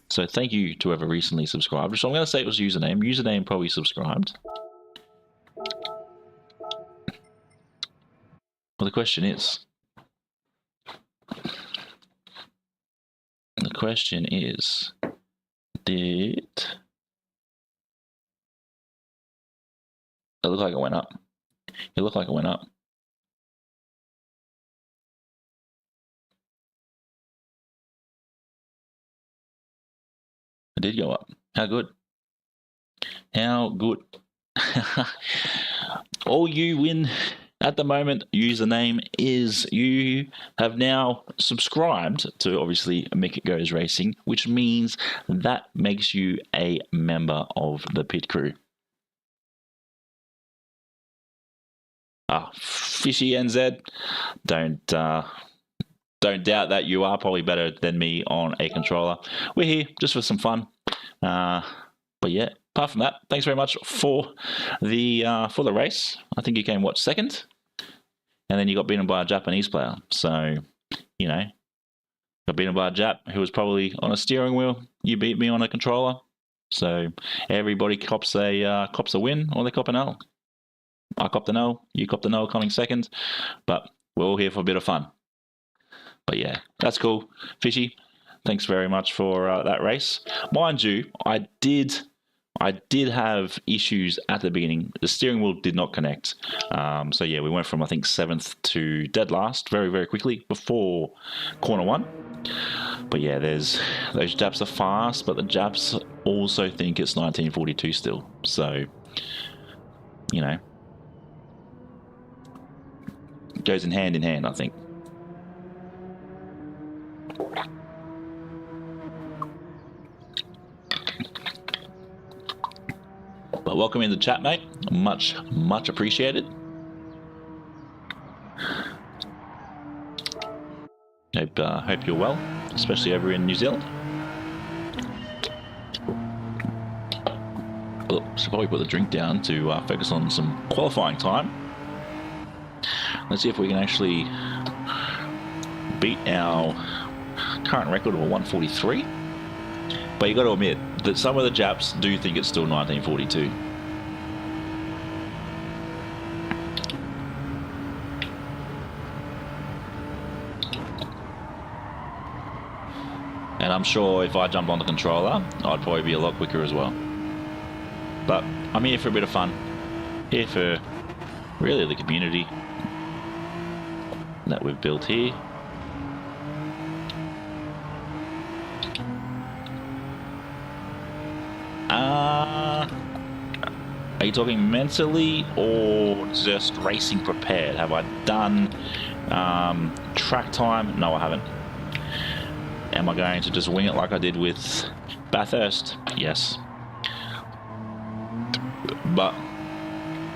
So thank you to whoever recently subscribed. So I'm going to say it was username probably subscribed. Well, the question is, did it look like it went up? It looked like it went up. It did go up. How good? How good? All you win at the moment, username is you have now subscribed to obviously Mick Goes Racing, which means that makes you a member of the pit crew. Fishy NZ, don't doubt that you are probably better than me on a controller. We're here just for some fun. But yeah, apart from that, thanks very much for the race. I think you came second, and then you got beaten by a Japanese player. So, you know, got beaten by a Jap who was probably on a steering wheel. You beat me on a controller. So everybody cops a win, or they cop an L. I copped an L, you copped an L coming second, but we're all here for a bit of fun. But yeah, that's cool. Fishy, thanks very much for that race. Mind you, I did have issues at the beginning. The steering wheel did not connect. So yeah, we went from, I think, 7th to dead last very, very quickly before corner 1. But yeah, those Japs are fast, but the Japs also think it's 1942 still. So, you know, it goes in hand, I think. But welcome in the chat, mate. Much appreciated. Hope you're well, especially over in New Zealand. Oh, should probably put the drink down to focus on some qualifying time. Let's see if we can actually beat our current record of a 143. But you got to admit that some of the Japs do think it's still 1942. And I'm sure if I jumped on the controller, I'd probably be a lot quicker as well. But I'm here for a bit of fun. Here for really the community that we've built here. Are you talking mentally or just racing prepared? Have I done track time? No, I haven't. Am I going to just wing it like I did with Bathurst? Yes. But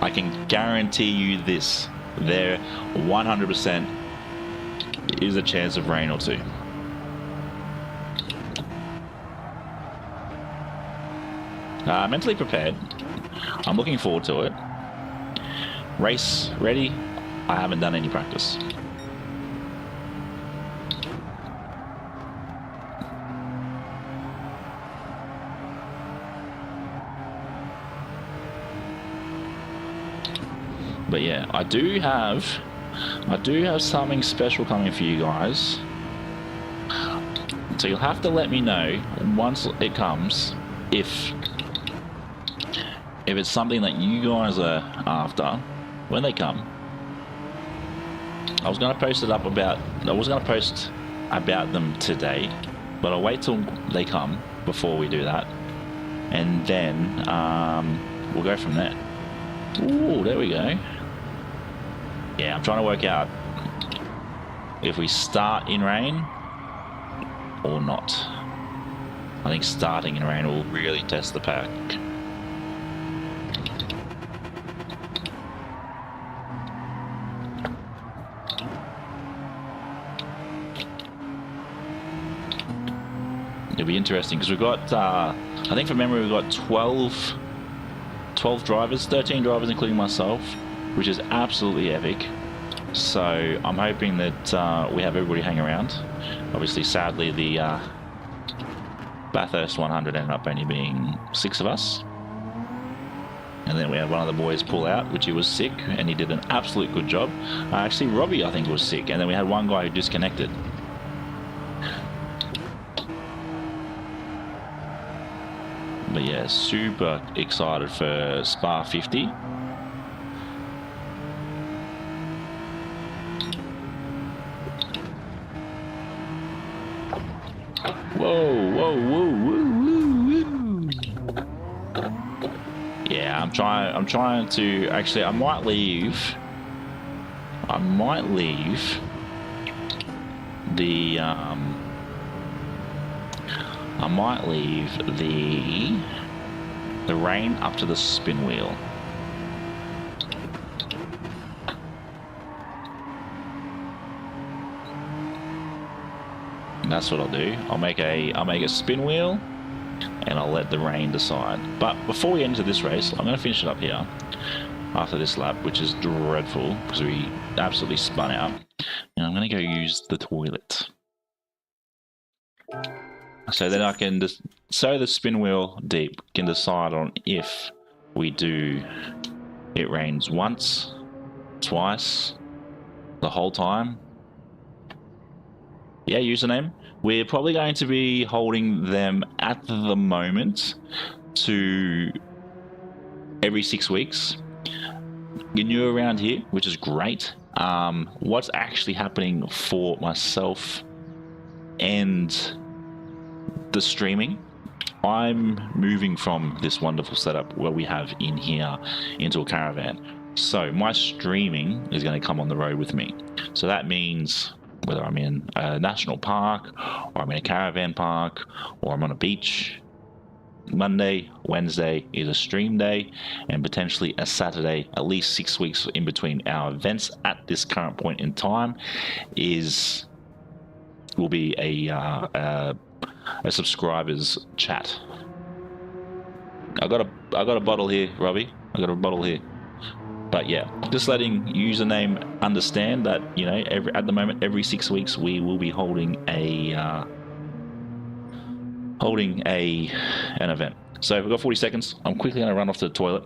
I can guarantee you this. There 100% is a chance of rain or two. Mentally prepared. I'm looking forward to it. Race ready. I haven't done any practice. But yeah, I do have something special coming for you guys. So you'll have to let me know once it comes if it's something that you guys are after when they come. I was going to post about them today, but I'll wait till they come before we do that, and then we'll go from there. Ooh, there we go. Yeah, I'm trying to work out if we start in rain or not. I think starting in rain will really test the pack. It'll be interesting because we've got, I think from memory, we've got 12 drivers, 13 drivers including myself, which is absolutely epic. So I'm hoping that we have everybody hang around. Obviously, sadly, the Bathurst 100 ended up only being 6 of us. And then we had one of the boys pull out, which he was sick, and he did an absolute good job. Actually, Robbie, I think, was sick, and then we had one guy who disconnected. But yeah, super excited for Spa 50. Whoa, whoa, whoa, whoa, whoa, whoa. Yeah, I'm trying to actually. I might leave the the rain up to the spin wheel. And that's what I'll do. I'll make a spin wheel, and I'll let the rain decide. But before we enter this race, I'm going to finish it up here after this lap, which is dreadful because we absolutely spun out. And I'm going to go use the toilet. So then I can just, so the spin wheel deep can decide on if we do it rains once, twice, the whole time. Yeah, username. We're probably going to be holding them at the moment to every 6 weeks. You're new around here, which is great. What's actually happening for myself and the streaming, I'm moving from this wonderful setup where we have in here into a caravan. So my streaming is going to come on the road with me. So that means whether I'm in a national park, or I'm in a caravan park, or I'm on a beach, Monday, Wednesday is a stream day, and potentially a Saturday, at least 6 weeks in between our events at this current point in time, will be a subscribers chat. I got a bottle here, Robbie. I got a bottle here. But yeah, just letting username understand that, you know, at the moment, every 6 weeks we will be holding an event. So we've got 40 seconds. I'm quickly going to run off to the toilet.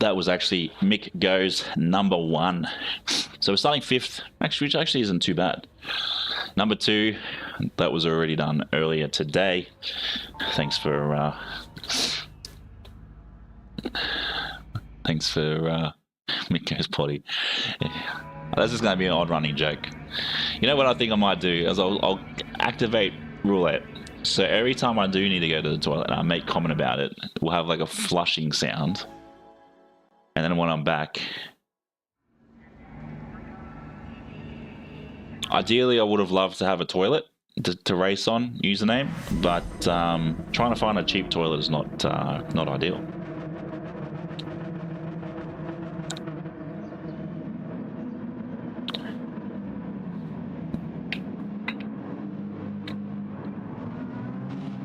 That was actually Mick Go's number 1. So we're starting 5th, actually, which actually isn't too bad. Number 2, that was already done earlier today. Thanks for Mick Go's potty. That's just going to be an odd running joke. You know what I think I might do is I'll activate roulette. So every time I do need to go to the toilet and I make comment about it, we'll have like a flushing sound. And then when I'm back, ideally I would have loved to have a toilet to race on, username, but trying to find a cheap toilet is not ideal.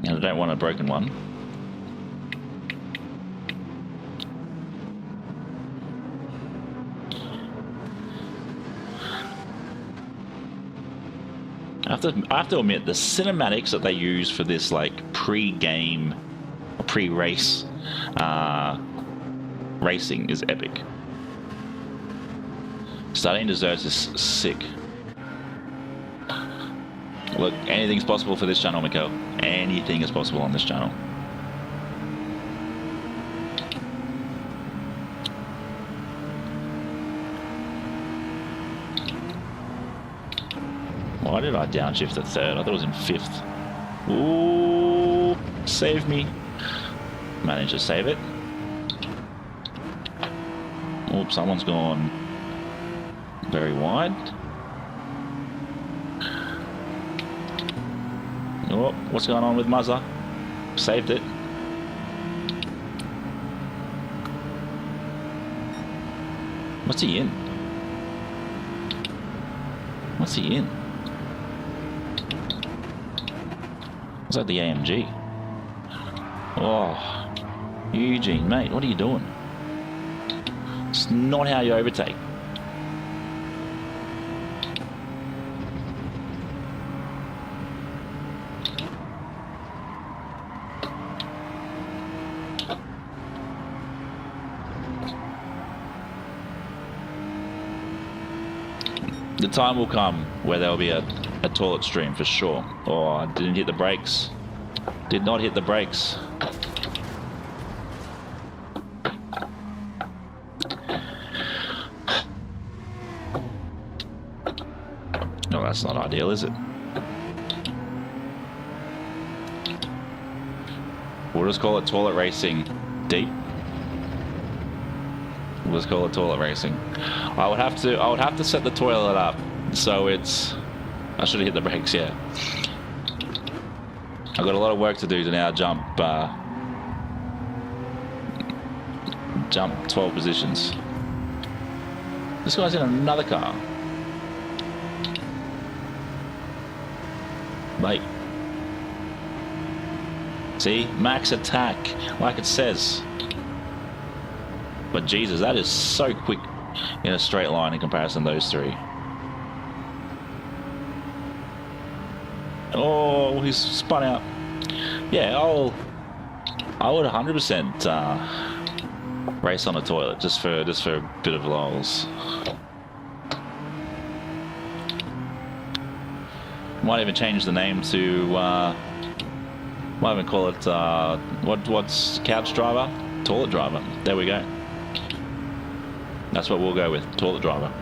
And I don't want a broken one. I have to admit, the cinematics that they use for this, like, pre-game, pre-race racing is epic. Starting desserts is sick. Look, anything's possible for this channel, Mikkel. Anything is possible on this channel. Why did I downshift to 3rd? I thought it was in 5th. Ooh, save me. Managed to save it. Oops, someone's gone very wide. Oh, what's going on with Muzza? Saved it. What's he in? What's he in? Was that the AMG? Oh, Eugene, mate, what are you doing? It's not how you overtake. The time will come where there'll be a toilet stream for sure. Oh, I didn't hit the brakes. Did not hit the brakes. No, that's not ideal, is it? We'll just call it toilet racing deep. We'll just call it toilet racing. I would have to set the toilet up so it's. I should have hit the brakes. Yeah. I've got a lot of work to do to now jump 12 positions. This guy's in another car. Mate. See? Max attack, like it says. But Jesus, that is so quick in a straight line in comparison to those three. Oh, he's spun out. Yeah, I would 100% race on a toilet just for a bit of lols. Might even change the name to might even call it what's couch driver? Toilet driver. There we go. That's what we'll go with. Toilet driver.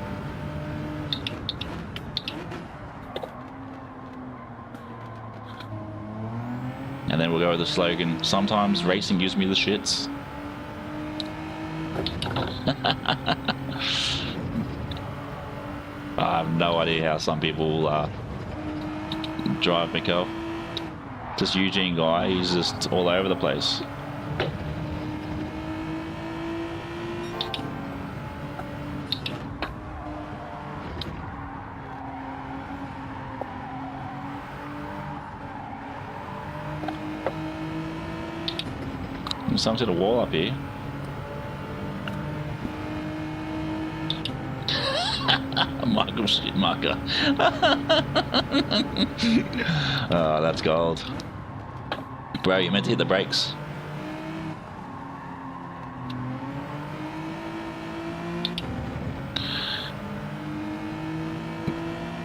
And then we'll go with the slogan, sometimes racing gives me the shits. I have no idea how some people drive Mikkel. This Eugene guy, he's just all over the place. Some sort of wall up here. Michael shit marker. Oh, that's gold. Bro, you meant to hit the brakes.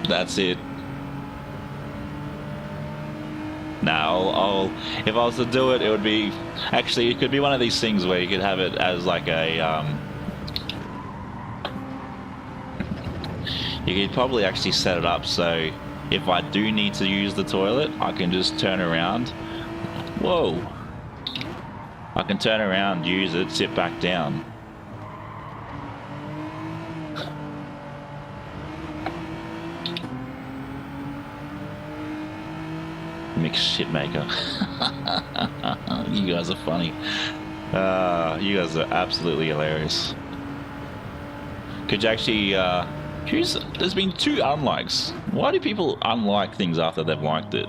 That's it. Now, if I was to do it, it would be... Actually, it could be one of these things where you could have it as like a... you could probably actually set it up so if I do need to use the toilet, I can just turn around. Whoa! I can turn around, use it, sit back down. Mixed shit maker. You guys are funny. You guys are absolutely hilarious. Could you actually there's been 2 unlikes. Why do people unlike things after they've liked it?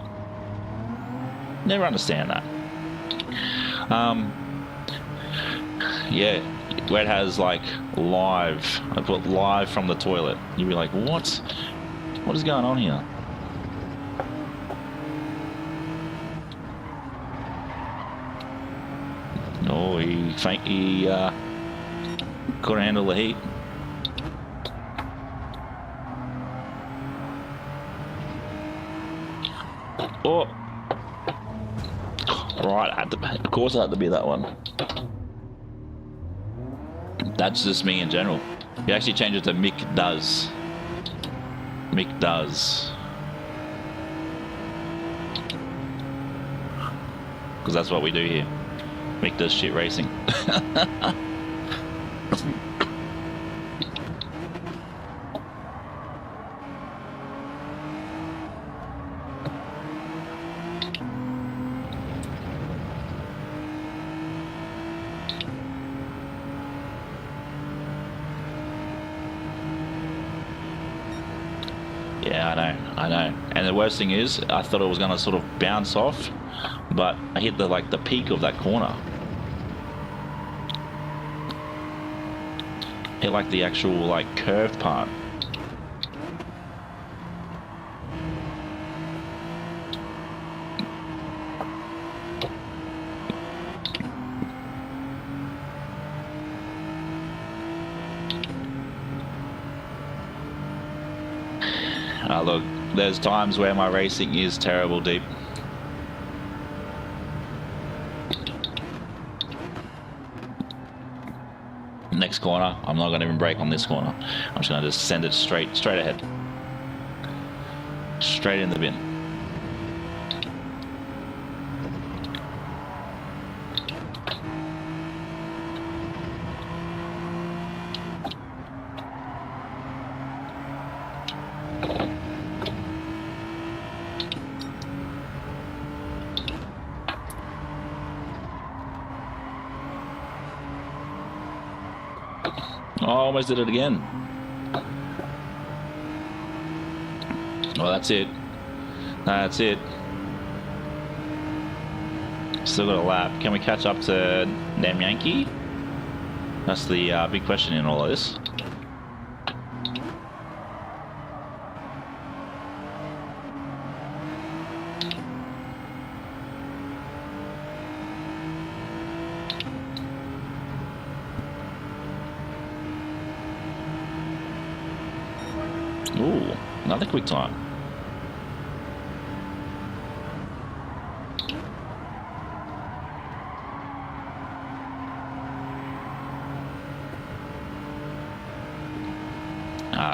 Never understand that. Yeah, where it has like live, I put live from the toilet. You'd be like, what is going on here? Oh, he couldn't handle the heat. Oh, right. Of course, it had to be that one. That's just me in general. You actually change it to Mick does. Mick does. Because that's what we do here. Mick does shit racing. Yeah, I know. And the worst thing is, I thought it was going to sort of bounce off, but I hit the peak of that corner. Hit like the actual curved part. Look, there's times where my racing is terrible deep. Next corner, I'm not going to even brake on this corner. I'm just going to send it straight ahead. Straight in the bin. Oh, almost did it again. Well, that's it. That's it. Still got a lap. Can we catch up to Nam Yankee? That's the big question in all of this. Ooh, another quick time.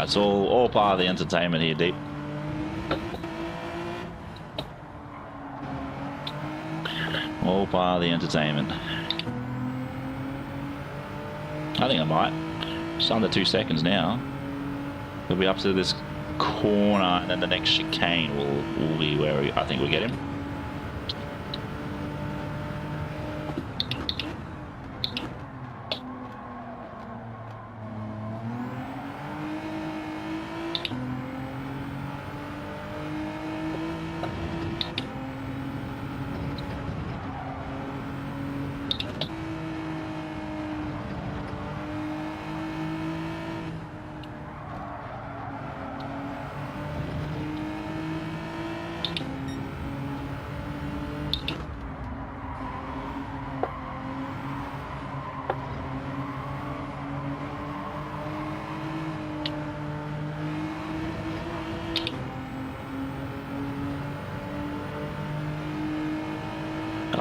It's all part of the entertainment here, Deep. All part of the entertainment. I think I might. Just under 2 seconds now. We'll be up to this corner, and then the next chicane will be where I think we get him.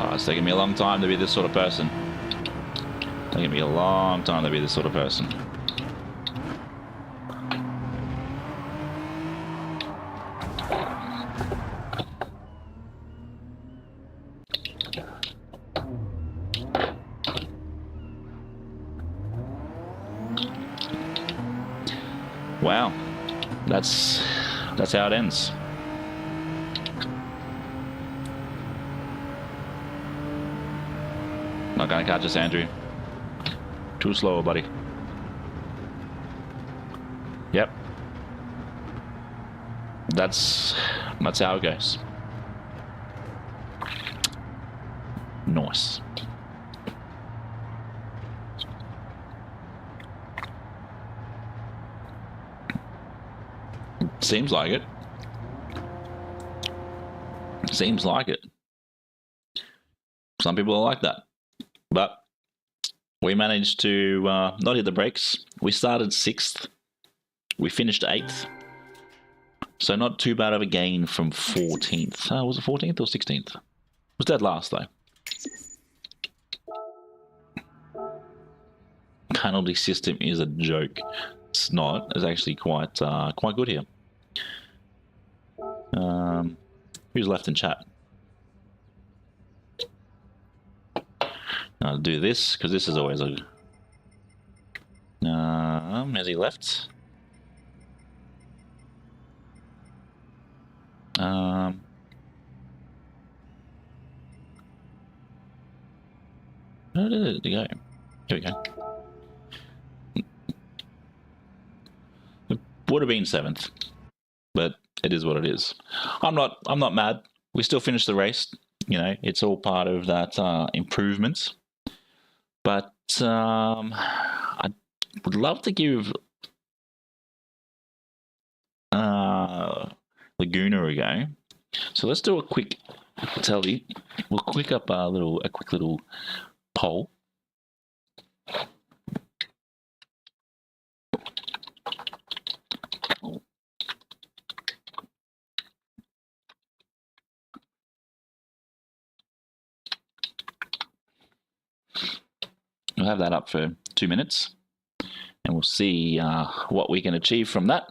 Oh, it's taking me a long time to be this sort of person. It's taking me a long time to be this sort of person. Wow, that's how it ends. Not gonna catch us, Andrew. Too slow, buddy. Yep. That's how it goes. Nice. Seems like it. Seems like it. Some people are like that. But we managed to not hit the brakes. We started 6th. We finished 8th. So not too bad of a gain from 14th. Was it 14th or 16th? Was dead last though. Penalty system is a joke. It's not. It's actually quite good here. Who's left in chat? I'll do this because this is always a. Has he left? Where did it go? Here we go. It would have been 7th. but it is what it is. I'm not mad. We still finished the race. You know, it's all part of that improvements. But I would love to give Laguna a go. So let's do a quick tally. We'll quick up a quick little poll. We'll have that up for 2 minutes, and we'll see what we can achieve from that.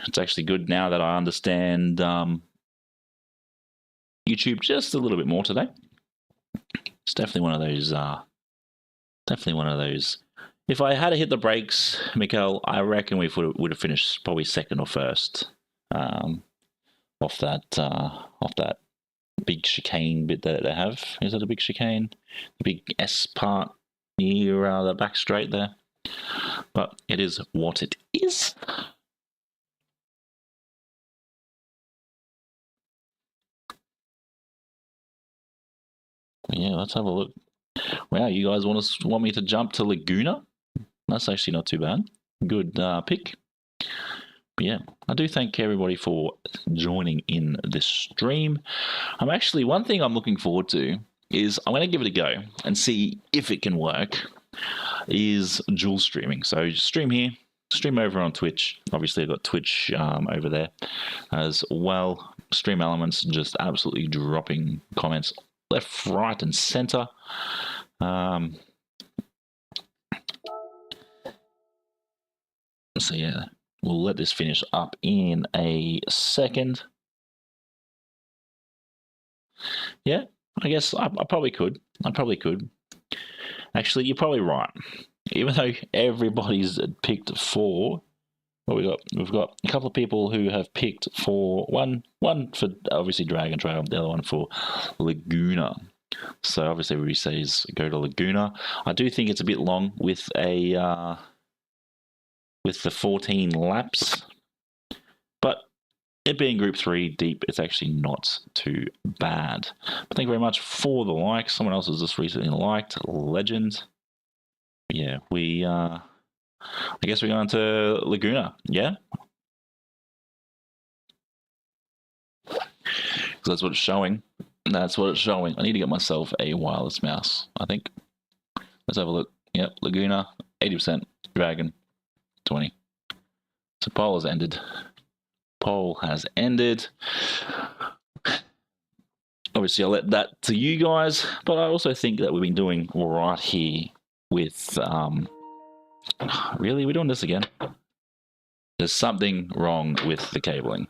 It's actually good now that I understand YouTube just a little bit more today. It's definitely one of those. If I had to hit the brakes, Mikkel, I reckon we would have finished probably second or first off that big chicane bit that they have. Is that a big chicane? The big S part near the back straight there. But it is what it is. Yeah, let's have a look. Wow, you guys want me to jump to Laguna? That's actually not too bad. Good pick. But yeah, I do thank everybody for joining in this stream. One thing I'm looking forward to is I'm going to give it a go and see if it can work, is dual streaming. So stream here, stream over on Twitch. Obviously I've got Twitch over there as well. Stream Elements just absolutely dropping comments left, right, and center. So yeah, we'll let this finish up in a second. Yeah, I guess I probably could. Actually, you're probably right. Even though everybody's picked for, we've got a couple of people who have picked for one for obviously Dragon Trail, the other one for Laguna. So obviously everybody says go to Laguna. I do think it's a bit long with the 14 laps, but it being Group 3 deep, it's actually not too bad. But thank you very much for the like. Someone else has just recently liked. Legend. Yeah, I guess we're going to Laguna, yeah? So that's what it's showing. That's what it's showing. I need to get myself a wireless mouse, I think. Let's have a look. Yep, Laguna, 80%. Dragon, 20. So poll has ended. Obviously, I'll let that to you guys, but I also think that we've been doing all right here with... Really? We're doing this again? There's something wrong with the cabling.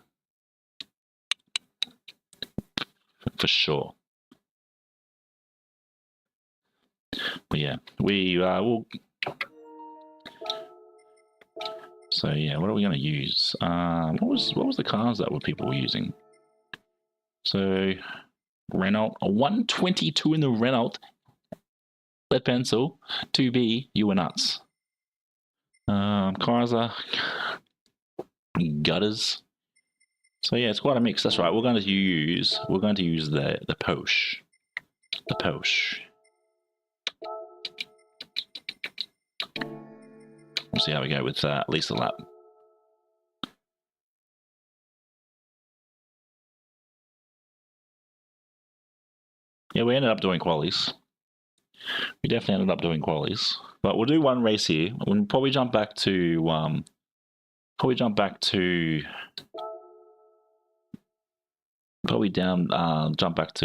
For sure. But yeah, we will... So yeah, what are we going to use? What was the cars that people were using? So Renault, a 122 in the Renault. Lead pencil, 2B, you were nuts. Kaiser, gutters. So yeah, it's quite a mix. That's right. We're going to use the Porsche. The Porsche. We'll see how we go with at least a lap. Yeah, we ended up doing qualies. We definitely ended up doing qualies. But we'll do one race here. We'll probably jump back to jump back to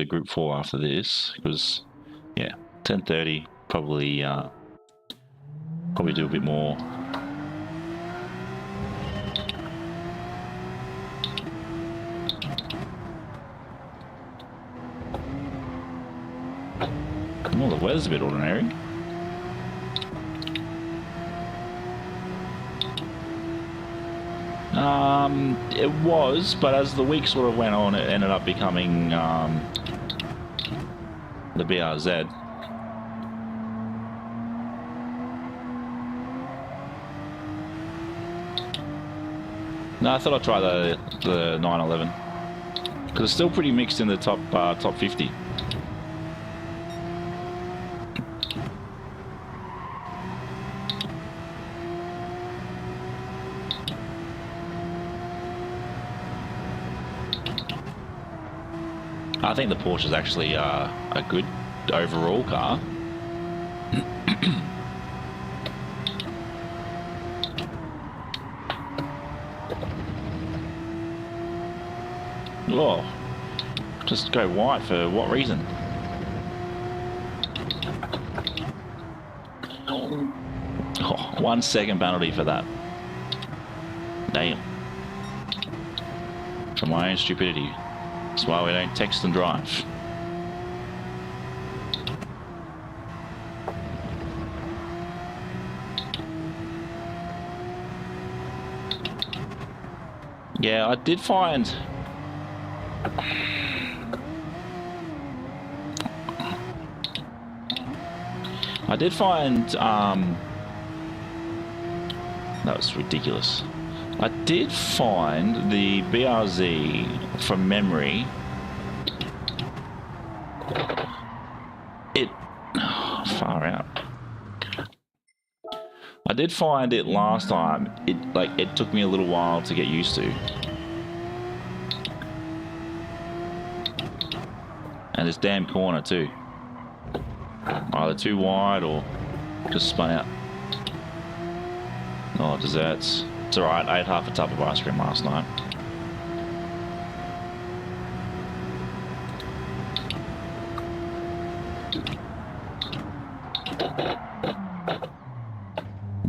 Group 4 after this, because yeah, 10:30 probably do a bit more. Well, the weather's a bit ordinary. It was, but as the week sort of went on, it ended up becoming the BRZ. No, I thought I'd try the 911 because it's still pretty mixed in the top 50. I think the Porsche is actually a good overall car. Oh, just go white for what reason? Oh, 1 second penalty for that. Damn. For my own stupidity. That's why we don't text and drive. Yeah, I did find... that was ridiculous. I did find the BRZ from memory. Far out. I did find it last time. It took me a little while to get used to. And this damn corner too. Either too wide or just spun out. Oh, desserts. It's alright, I ate half a tub of ice cream last night.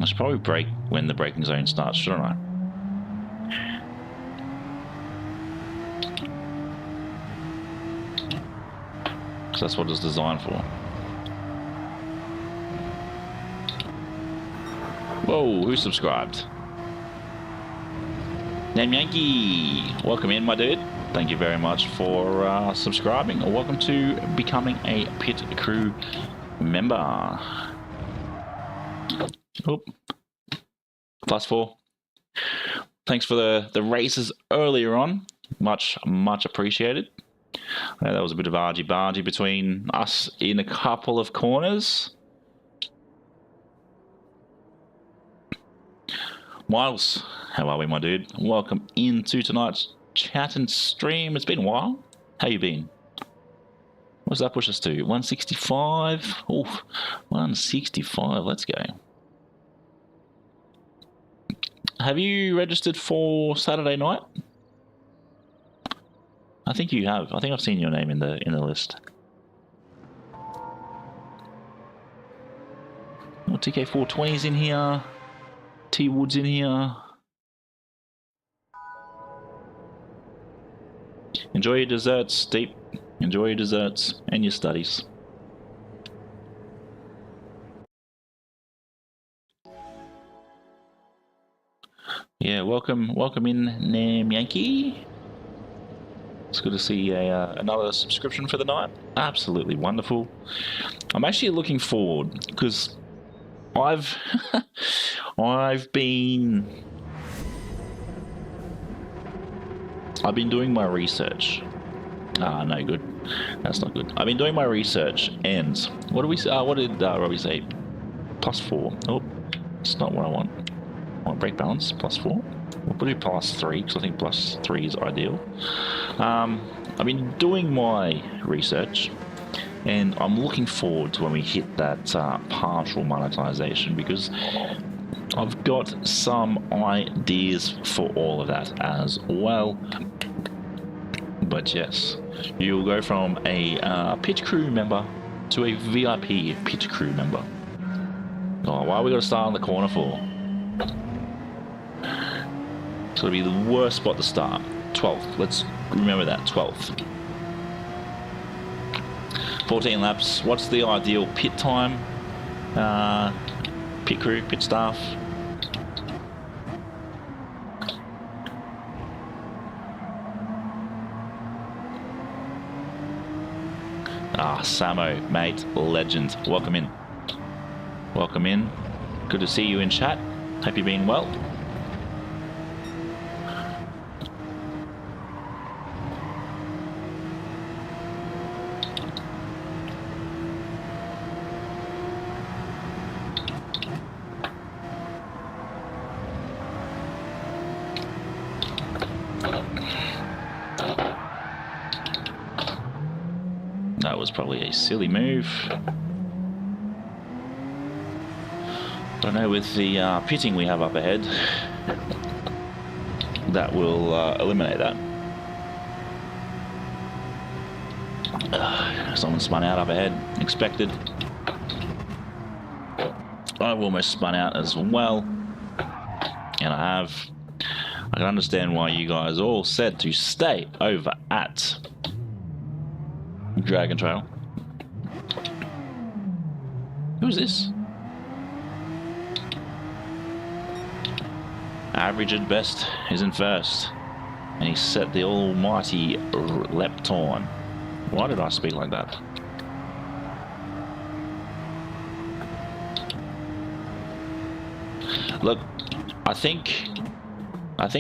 I should probably brake when the braking zone starts, shouldn't I? Because that's what it's designed for. Whoa, who subscribed? Name Yankee, welcome in, my dude. Thank you very much for subscribing, or welcome to becoming a Pit Crew member. Oop. +4. Thanks for the races earlier on. Much appreciated. That was a bit of argy-bargy between us in a couple of corners. Miles, how are we, my dude? Welcome into tonight's chat and stream. It's been a while. How you been? What does that push us to? 165? Oh, 165. Let's go. Have you registered for Saturday night? I think you have. I think I've seen your name in the list. Oh, TK420's in here. T Wood's in here. Enjoy your desserts, Deep. Enjoy your desserts and your studies. Yeah, welcome in, Nam Yankee. It's good to see another subscription for the night. Absolutely wonderful. I'm actually looking forward because I've been doing my research. No good. That's not good. I've been doing my research, and what did Robbie say? +4. Oh, it's not what I want. I want brake balance +4. We'll do +3 because I think +3 is ideal. I've been doing my research, and I'm looking forward to when we hit that partial monetization, because I've got some ideas for all of that as well. But yes, you'll go from a Pit Crew member to a VIP Pit Crew member. Oh, why are we got to start on the corner for? So it'll be the worst spot to start. 12th. Let's remember that. 12th. 14 laps. What's the ideal pit time? Pit crew, pit staff. Samo, mate, legend. Welcome in. Welcome in. Good to see you in chat. Hope you're being well. was probably a silly move. But I know with the pitting we have up ahead, that will eliminate that. Someone spun out up ahead, expected. I've almost spun out as well, and I have. I can understand why you guys all said to stay over at Dragon Trail. Who's this? Average at best is in first, and he set the almighty Lepton. Why did I speak like that? Look, I think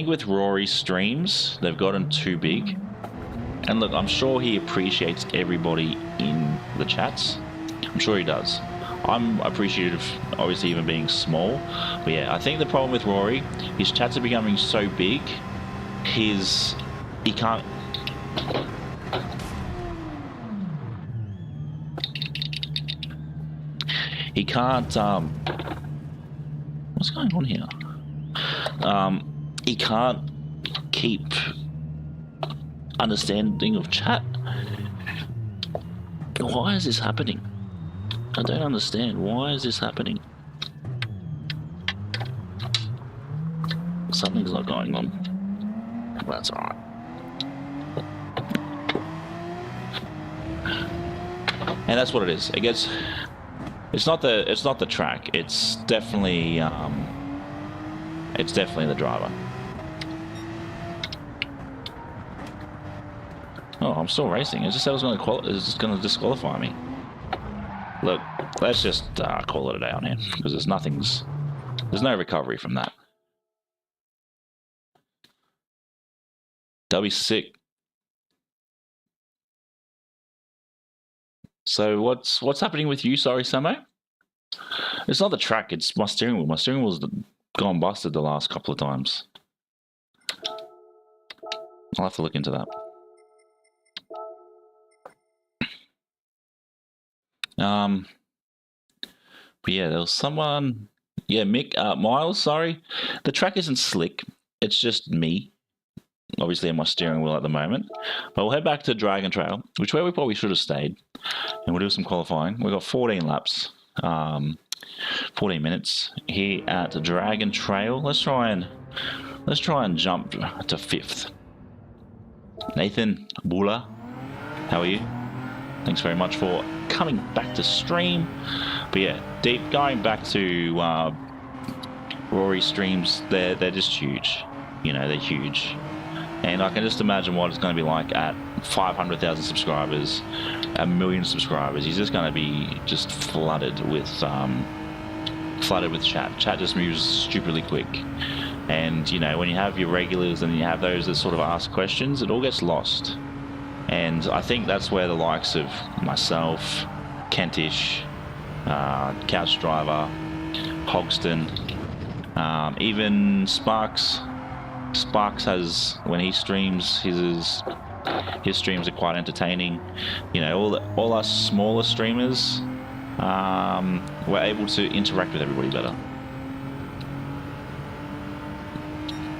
with Rory's streams, they've gotten too big. And look, I'm sure he appreciates everybody in the chats. I'm sure he does. I'm appreciative, obviously, even being small. But yeah, I think the problem with Rory, his chats are becoming so big, he can't... He can't, what's going on here? He can't keep understanding of chat. Why is this happening? I don't understand. Why is this happening? Something's not going on. That's alright. And that's what it is. It gets... It's not the track. It's definitely the driver. Oh, I'm still racing. It just said it's going to disqualify me. Look, let's just call it a day on here, because there's no recovery from that. That'll be sick. So what's happening with you? Sorry, Samo. It's not the track. It's my steering wheel. My steering wheel's gone busted the last couple of times. I'll have to look into that. But yeah, there was someone. Yeah, Mick, Miles. Sorry, the track isn't slick. It's just me, obviously, on my steering wheel at the moment. But we'll head back to Dragon Trail, which where we probably should have stayed, and we'll do some qualifying. We've got 14 laps, 14 minutes here at Dragon Trail. Let's try and jump to 5th. Nathan Buller, how are you? Thanks very much for coming back to stream. But yeah, deep going back to Rory streams, they're just huge. You know, they're huge. And I can just imagine what it's going to be like at 500,000 subscribers, 1 million subscribers. He's just going to be just flooded with chat. Chat just moves stupidly quick. And, you know, when you have your regulars and you have those that sort of ask questions, it all gets lost. And I think that's where the likes of myself, Kentish, Couch Driver, Hogston, even Sparks. Sparks has, when he streams, his streams are quite entertaining. You know, all us smaller streamers, we're able to interact with everybody better.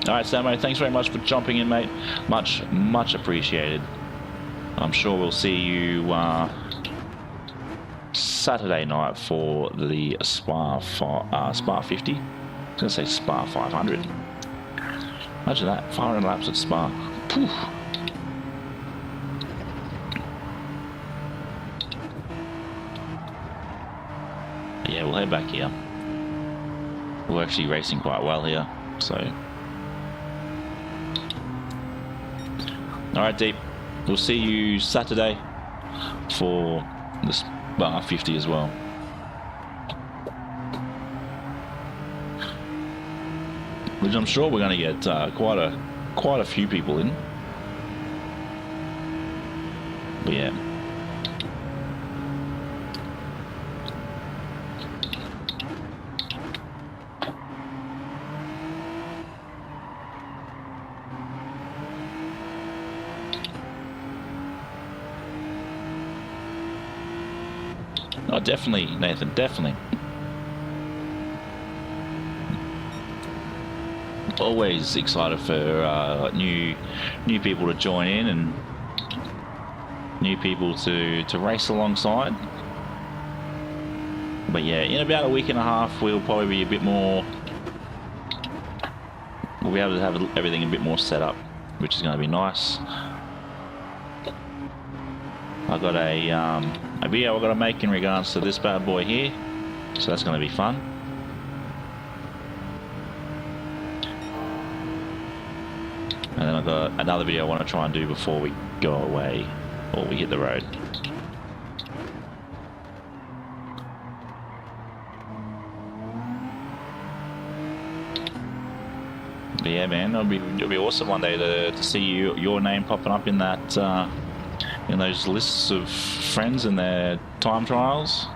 Alright, Samo, thanks very much for jumping in, mate. Much appreciated. I'm sure we'll see you Saturday night for the Spa 50. I was going to say Spa 500. Imagine that, 500 laps at Spa. Poof. Yeah, we'll head back here. We're actually racing quite well here, so... Alright, Deep. We'll see you Saturday for the Spa 50 as well. Which I'm sure we're going to get quite a few people in. But yeah. Oh, definitely, Nathan, definitely. Always excited for new people to join in and new people to race alongside. But yeah, in about a week and a half, we'll probably be a bit more. We'll be able to have everything a bit more set up, which is going to be nice. I've got a video I've got to make in regards to this bad boy here, so that's going to be fun. And then I've got another video I want to try and do before we go away or we hit the road. But yeah, man, it'll be awesome one day to see your name popping up in that in those lists of friends and their time trials.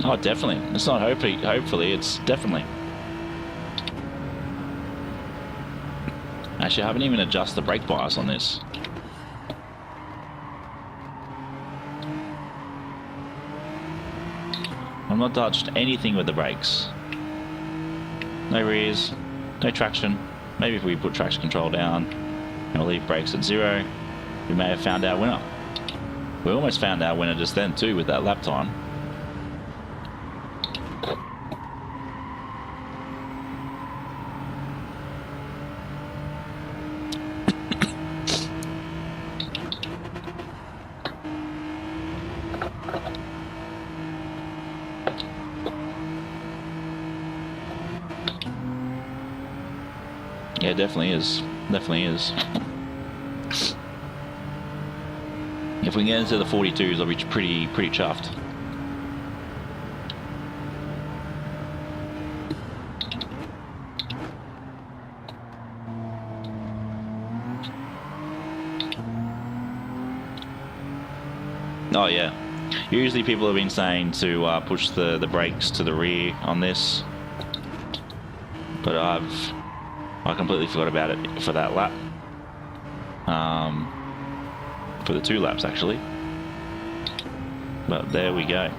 Oh, definitely. It's not hopefully, it's definitely. Actually, I haven't even adjusted the brake bias on this. I've not touched anything with the brakes. No rears, no traction. Maybe if we put traction control down and we'll leave brakes at 0, we may have found our winner. We almost found our winner just then too with that lap time. Yeah, definitely is. Definitely is. If we can get into the 42s, I'll be pretty chuffed. Oh yeah. Usually people have been saying to push the brakes to the rear on this, but I completely forgot about it for that lap. For the 2 laps actually. But there we go.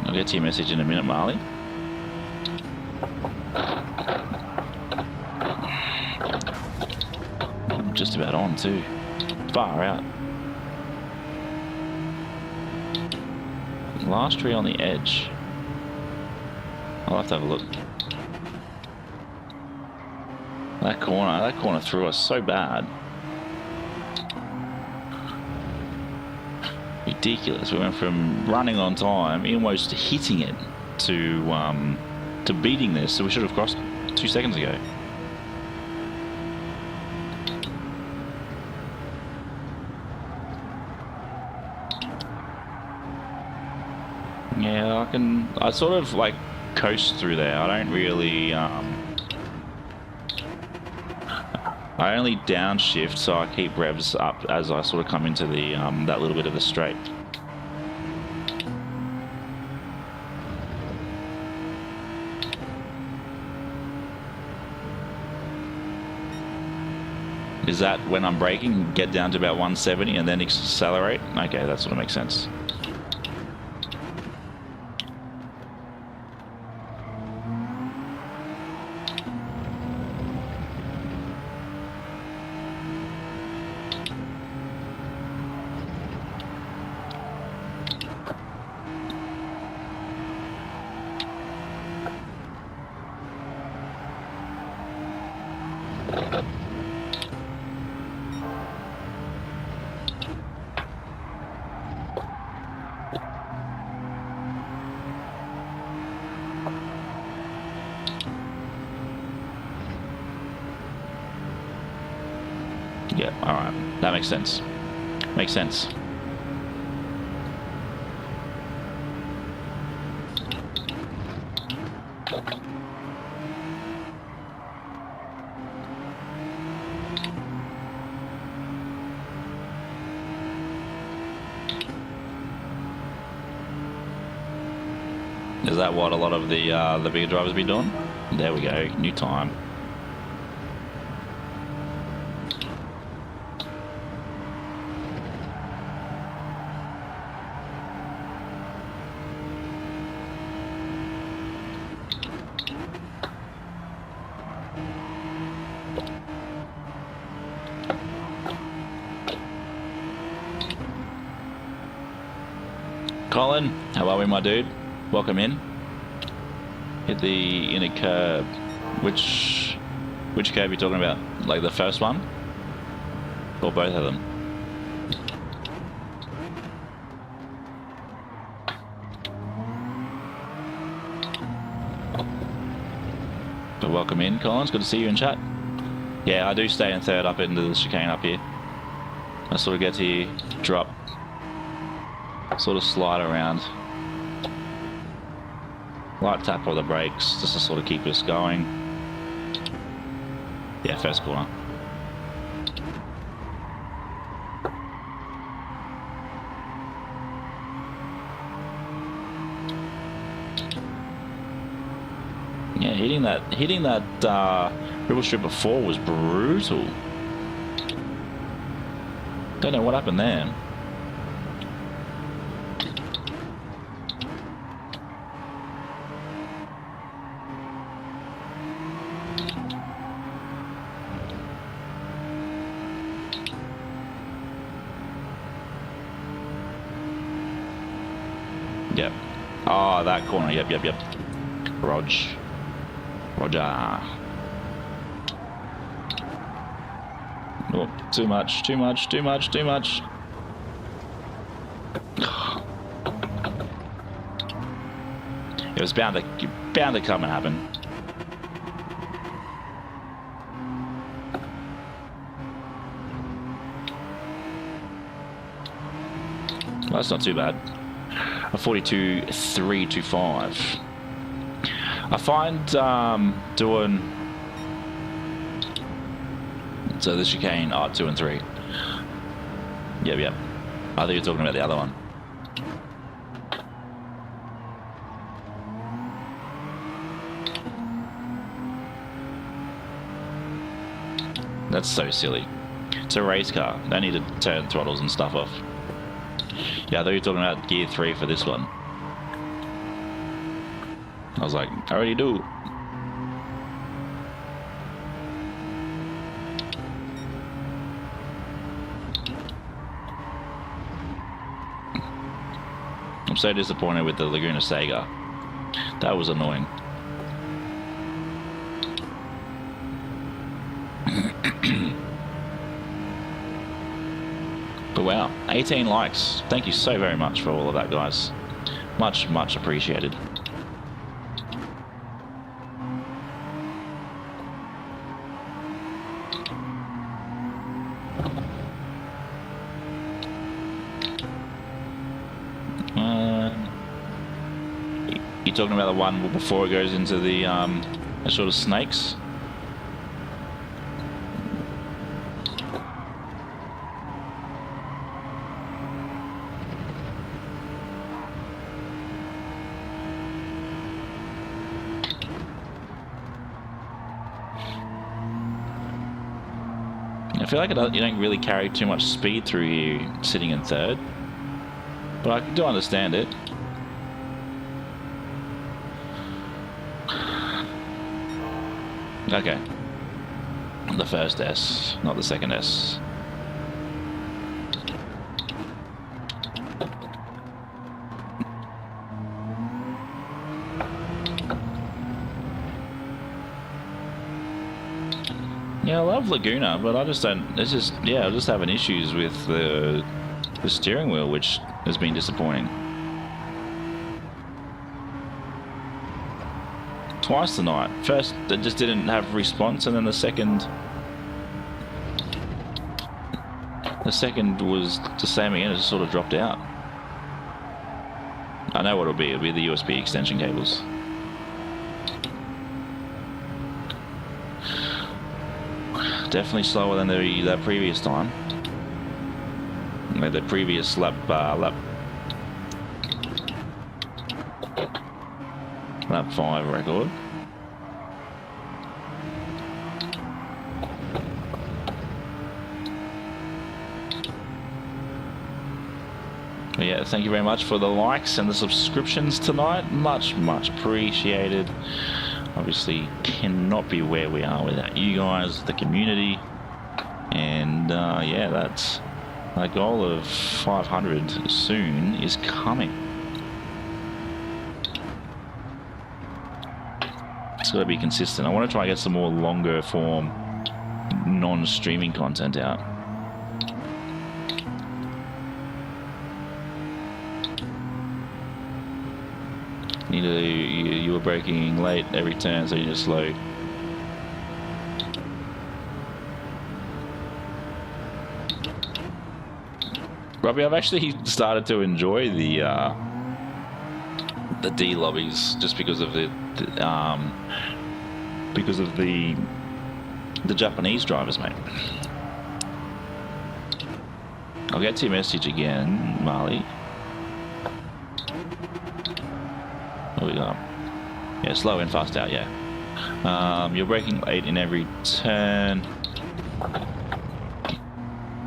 I'll get to your message in a minute, Marley. I'm just about on too. Far out. Last tree on the edge. I'll have to have a look. That corner threw us so bad. Ridiculous. We went from running on time, almost hitting it, to beating this. So we should have crossed 2 seconds ago. Yeah, I sort of like coast through there. I don't really, I only downshift, so I keep revs up as I sort of come into the, that little bit of the straight. Is that when I'm braking, get down to about 170 and then accelerate? Okay, that sort of makes sense. Yeah, alright. That makes sense. Makes sense. Is that what a lot of the bigger drivers be doing? There we go, new time. Colin, how are we, my dude? Welcome in. Hit the inner curb. Which curb are you talking about? Like the first one? Or both of them? But welcome in, Colin. It's good to see you in chat. Yeah, I do stay in third up into the chicane up here. I sort of get here, drop, sort of slide around. Light tap of the brakes just to sort of keep us going. Yeah, first corner. Yeah, hitting that ripple strip before was brutal. Don't know what happened there. Yep. Oh, that corner. Yep. Roger. Oh, too much. It was bound to come and happen. Well, that's not too bad. A 42.325. I find doing so the chicane 2 and 3. Yep. I think you're talking about the other one. That's so silly. It's a race car. They need to turn throttles and stuff off. Yeah, I thought you were talking about gear 3 for this one. I was like, I already do. I'm so disappointed with the Laguna Sega. That was annoying. But wow, 18 likes. Thank you so very much for all of that, guys. Much appreciated. You talking about the one before it goes into the sort of snakes? I feel like you don't really carry too much speed through here sitting in third, but I do understand it. Okay. The first S, not the second S. Yeah, I love Laguna, but I just don't. It's just, yeah, I'm just having issues with the steering wheel, which has been disappointing. Twice tonight. First, it just didn't have response, and then the second was the same again. It just sort of dropped out. I know what it'll be. It'll be the USB extension cables. Definitely slower than that previous time. The previous lap. lap 5 record. But yeah, thank you very much for the likes and the subscriptions tonight. Much appreciated. Obviously cannot be where we are without you guys, the community. And yeah, that's my goal of 500 soon is coming. It's got to be consistent. I want to try and get some more longer form non-streaming content out. You were braking late every turn, so you just slow. Robbie, I've actually started to enjoy the D lobbies just because of the Japanese drivers, mate. I'll get to your message again, Marley. What we got? Yeah, slow in, fast out, yeah. You're braking late in every turn.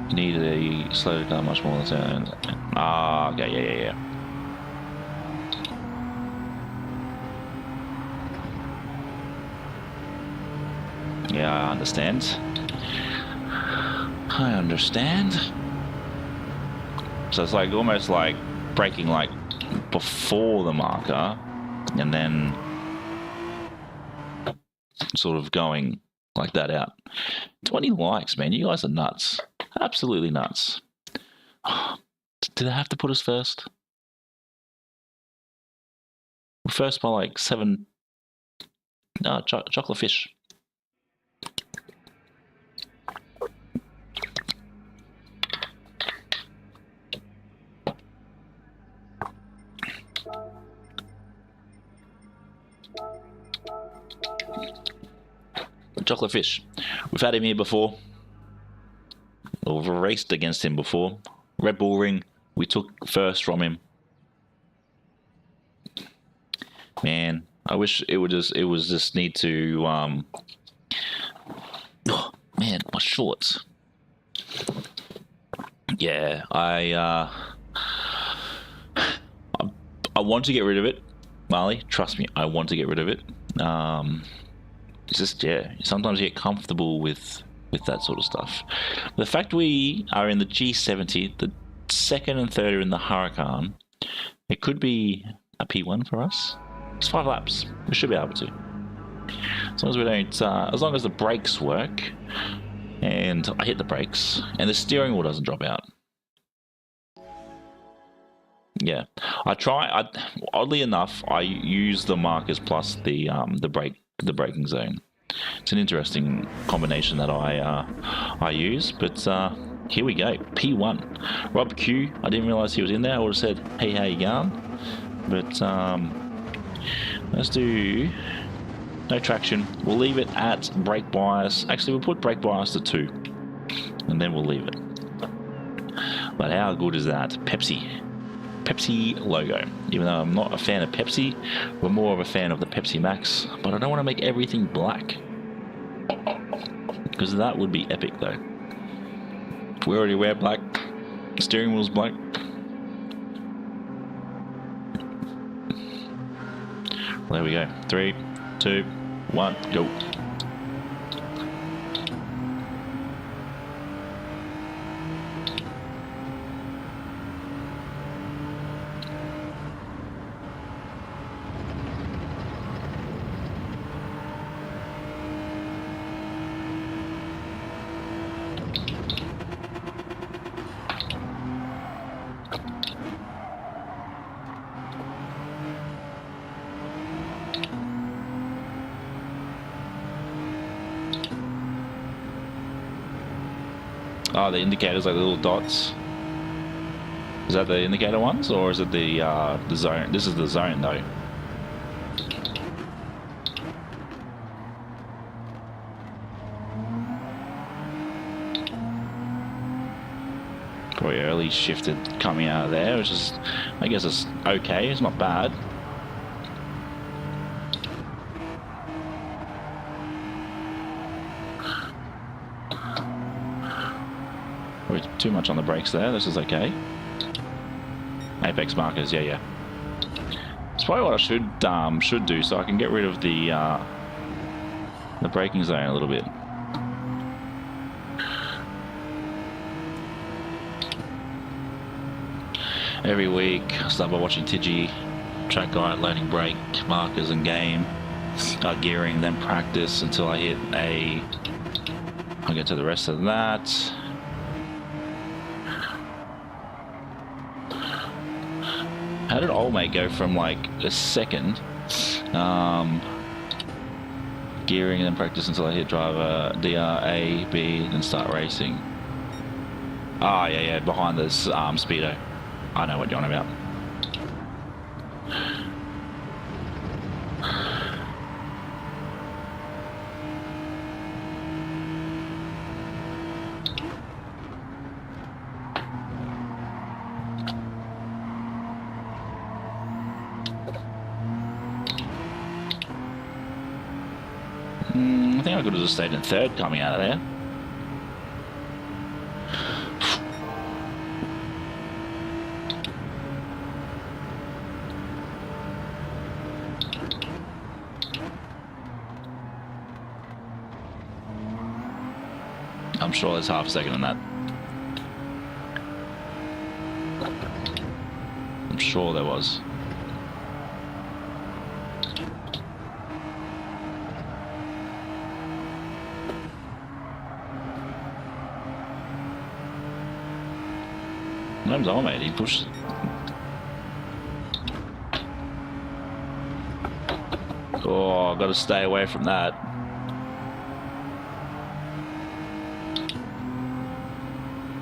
You need to slow it down much more than turn. Ah, okay, yeah. Yeah, I understand. So it's like almost like braking like before the marker and then sort of going like that out. 20 likes, man. You guys are nuts. Absolutely nuts. Did I have to put us first? We're first by like 7. No, chocolate fish. Chocolate fish. We've had him here before. We've raced against him before. Red Bull Ring. We took first from him. Man, I wish it was just need to oh man, my shorts. Yeah, I want to get rid of it, Marley. Trust me, I want to get rid of it. It's just, yeah, sometimes you get comfortable with that sort of stuff. The fact we are in the G70, the second and third are in the Huracan, it could be a P1 for us. It's 5 laps. We should be able to. As long as we don't, as long as the brakes work, and I hit the brakes, and the steering wheel doesn't drop out. Yeah, oddly enough, I use the markers plus the braking zone. It's an interesting combination that I use, but here we go. P1. Rob Q, I didn't realize he was in there. I would have said, hey, how you going? But let's do no traction. We'll leave it at brake bias. Actually, we'll put brake bias to 2, and then we'll leave it. But how good is that? Pepsi logo. Even though I'm not a fan of Pepsi, we're more of a fan of the Pepsi Max, but I don't want to make everything black, because that would be epic though. We already wear black, the steering wheel's black. There we go. 3, 2, 1, go. Oh, the indicators, like the little dots. Is that the indicator ones, or is it the zone? This is the zone, though. Probably early shifted coming out of there, which is, I guess, it's okay. It's not bad. We're too much on the brakes there. This is okay. Apex markers, yeah. It's probably what I should do, so I can get rid of the braking zone a little bit. Every week, I start by watching Tigi, track guide, learning brake markers and game, gearing, then practice until I hit A. I'll get to the rest of that. How did old mate go from like a second? Gearing and then practice until I hit driver, DR, A, B, then start racing. Ah, yeah, behind this speedo. I know what you're on about. I think I could have just stayed in third coming out of there. I'm sure there's half a second on that. I'm sure there was. Name's on, mate. He pushed. Oh, I've got to stay away from that.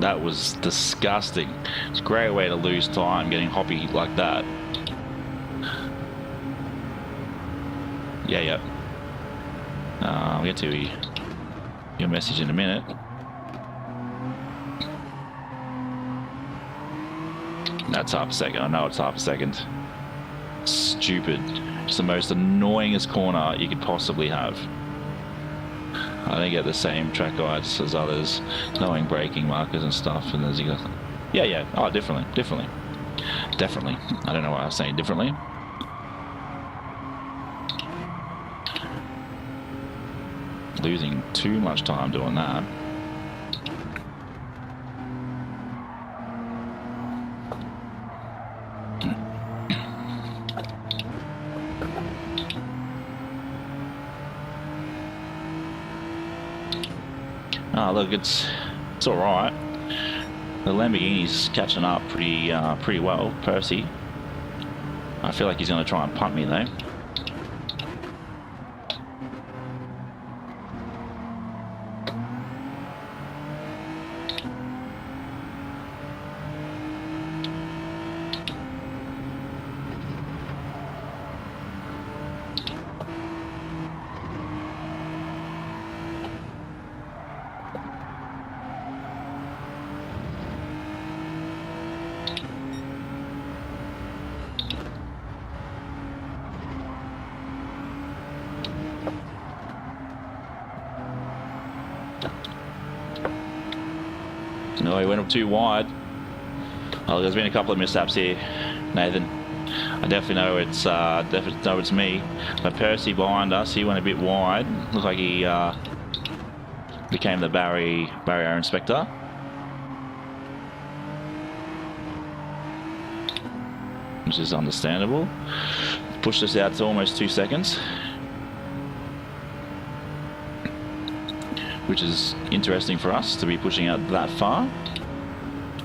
That was disgusting. It's a great way to lose time getting hoppy like that. Yeah. I'll get to your message in a minute. That's half a second. I know it's half a second. Stupid. It's the most annoyingest corner you could possibly have. I don't get the same track guides as others, knowing braking markers and stuff. And there's yeah. Oh, definitely. I don't know why I was saying differently. Losing too much time doing that. Oh, look, it's all right. The Lamborghini's catching up pretty well. Percy, I feel like he's going to try and punt me though. No, he went up too wide. Oh, there's been a couple of mishaps here, Nathan. I definitely know it's me. But Percy behind us, he went a bit wide. Looks like he became the barrier inspector. Which is understandable. Pushed us out to almost 2 seconds. Which is interesting for us to be pushing out that far.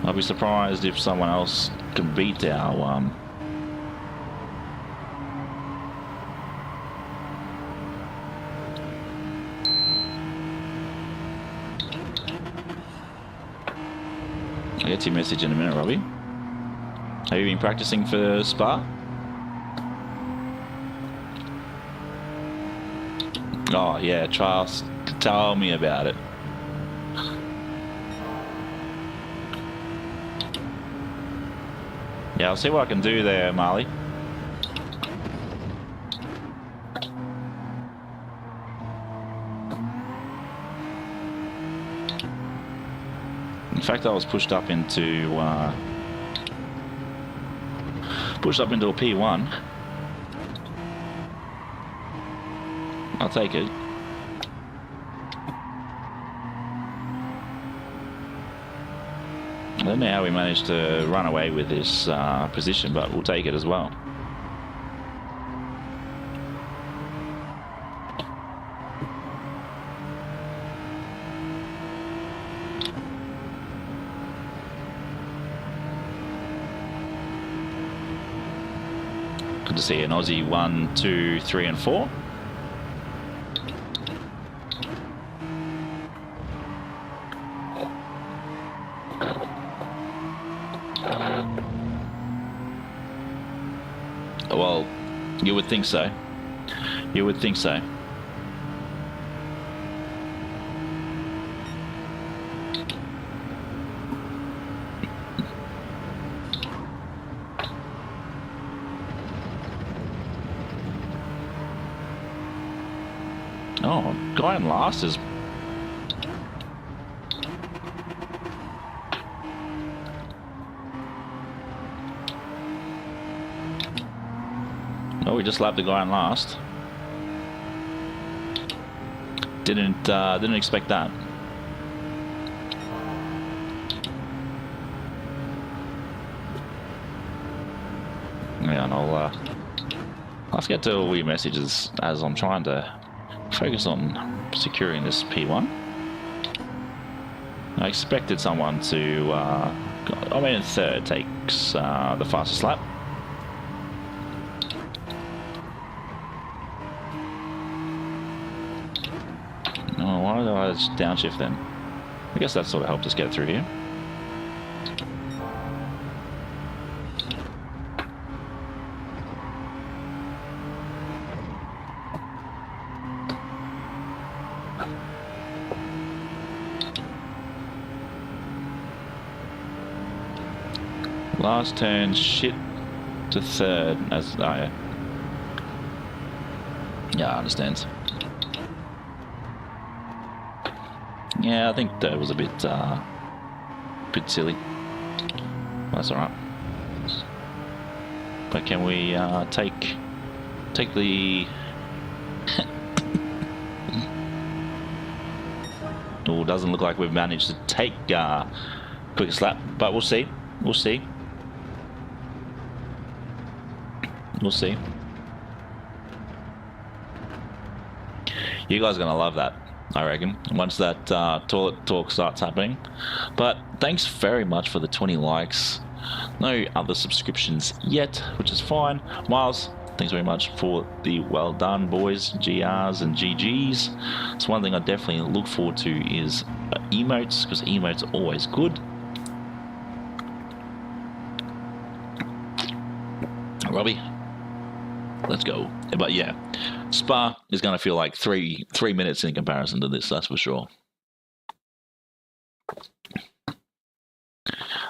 I'll be surprised if someone else can beat our I'll get your message in a minute, Robbie. Have you been practicing for Spa? Oh yeah, Charles, tell me about it. Yeah, I'll see what I can do there, Marley. In fact, I was pushed up into a P1. I'll take it. I don't know how we managed to run away with this position, but we'll take it as well. Good to see an Aussie 1, 2, 3, and 4. Well, you would think so. You would think so. Oh, guy in last is... Oh, we just lapped the guy in last. Didn't expect that. Yeah, and I'll get to all your messages as I'm trying to focus on securing this P1. I expected someone to, I mean, third takes the fastest lap. Oh, why did I just downshift then? I guess that sort of helped us get through here. Last turn, shit to third as I... Yeah, I understand. Yeah, I think that was a bit silly. That's alright. But can we take the... Oh, doesn't look like we've managed to take quickest lap, but we'll see. We'll see. We'll see. You guys are going to love that, I reckon, once that toilet talk starts happening. But thanks very much for the 20 likes. No other subscriptions yet, which is fine. Miles, thanks very much for the well done, boys, GRs and GGs. So one thing I definitely look forward to is emotes, because emotes are always good. Robbie, let's go. But yeah, Spa is going to feel like three minutes in comparison to this, that's for sure.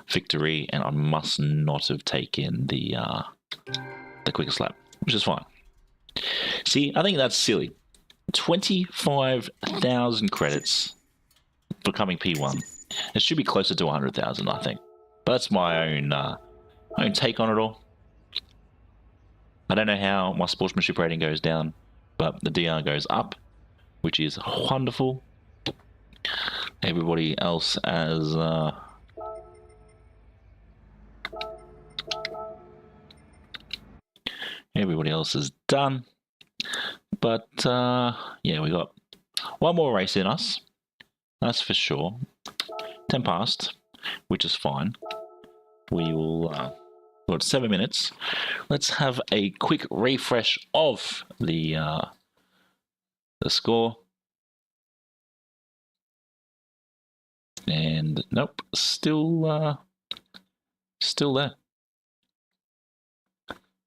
Victory, and I must not have taken the quickest lap, which is fine. See, I think that's silly. 25,000 credits for coming P1. It should be closer to 100,000, I think. But that's my own take on it all. I don't know how my sportsmanship rating goes down, but the DR goes up, which is wonderful. Everybody else as everybody else is done. But yeah, we got one more race in us. That's for sure. 10 past, which is fine. We will. Got 7 minutes. Let's have a quick refresh of the score. And nope, still there.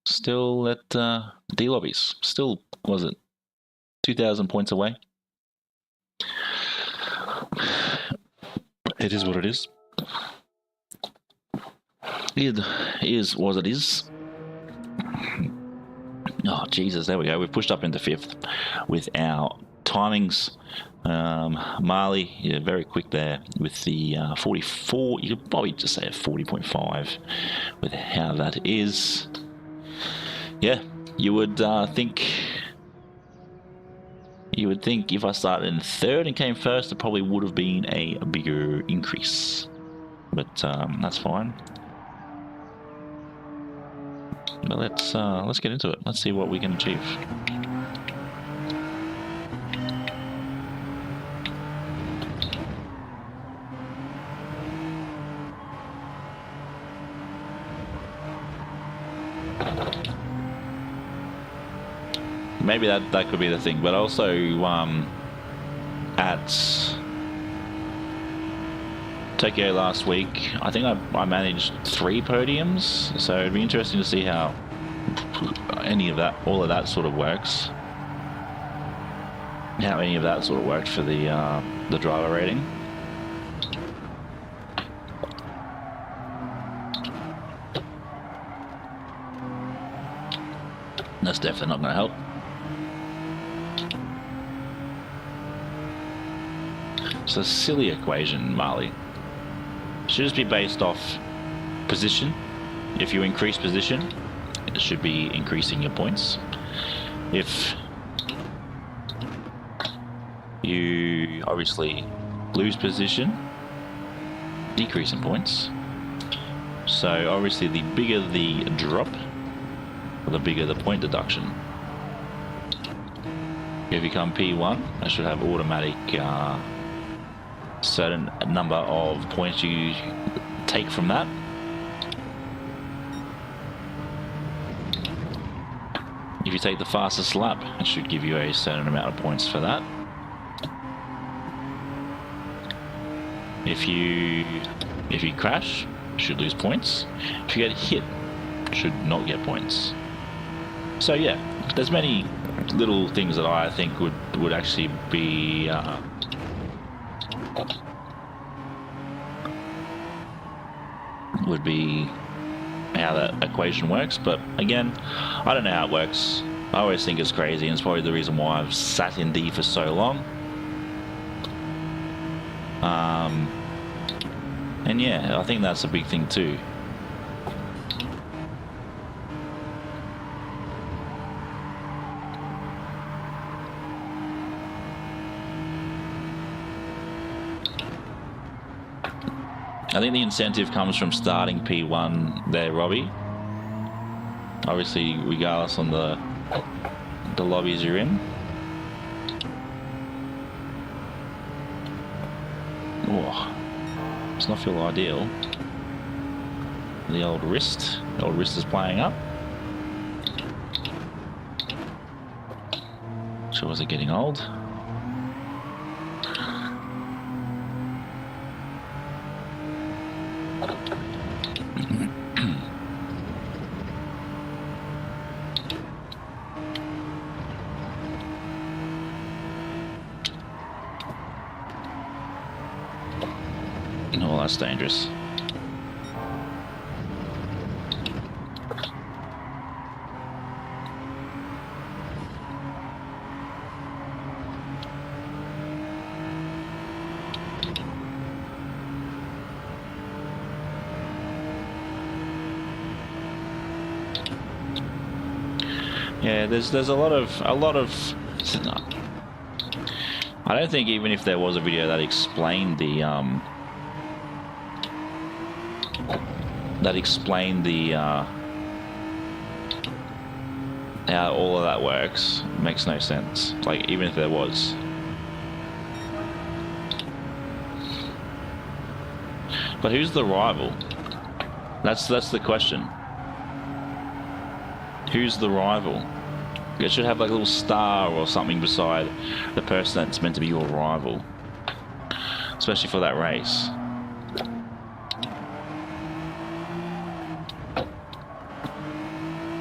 Still at D lobbies. Still, was it 2,000 points away? It is what it is. It is what it is. Oh, Jesus, there we go. We've pushed up into 5th with our timings. Marley, yeah, very quick there with the 44. You could probably just say a 40.5 with how that is. Yeah, you would think. You would think if I started in third and came first, it probably would have been a bigger increase. But that's fine. But let's get into it. Let's see what we can achieve. Maybe that could be the thing, but also at Tokyo last week, I think I managed 3 podiums, so it'd be interesting to see how all of that sort of works. How any of that sort of worked for the driver rating. That's definitely not going to help. It's a silly equation, Marley. Should just be based off position. If you increase position, it should be increasing your points. If you obviously lose position, decrease in points. So obviously the bigger the drop, the bigger the point deduction. If you become P1, I should have automatic certain number of points you take from that. If you take the fastest lap, it should give you a certain amount of points for that. If you crash, you should lose points. If you get hit, you should not get points. So yeah, there's many little things that I think would actually be how that equation works, but again, I don't know how it works. I always think it's crazy, and it's probably the reason why I've sat in D for so long. And yeah, I think that's a big thing too. I think the incentive comes from starting P1 there, Robbie. Obviously, regardless on the lobbies you're in. Oh, does not feel ideal. The old wrist is playing up. Sure, was it getting old? Oh, that's dangerous. Yeah, there's a lot of I don't think even if there was a video that explained how all of that works, makes no sense. Like, even if there was. But who's the rival? That's the question. Who's the rival? It should have like a little star or something beside the person that's meant to be your rival, especially for that race.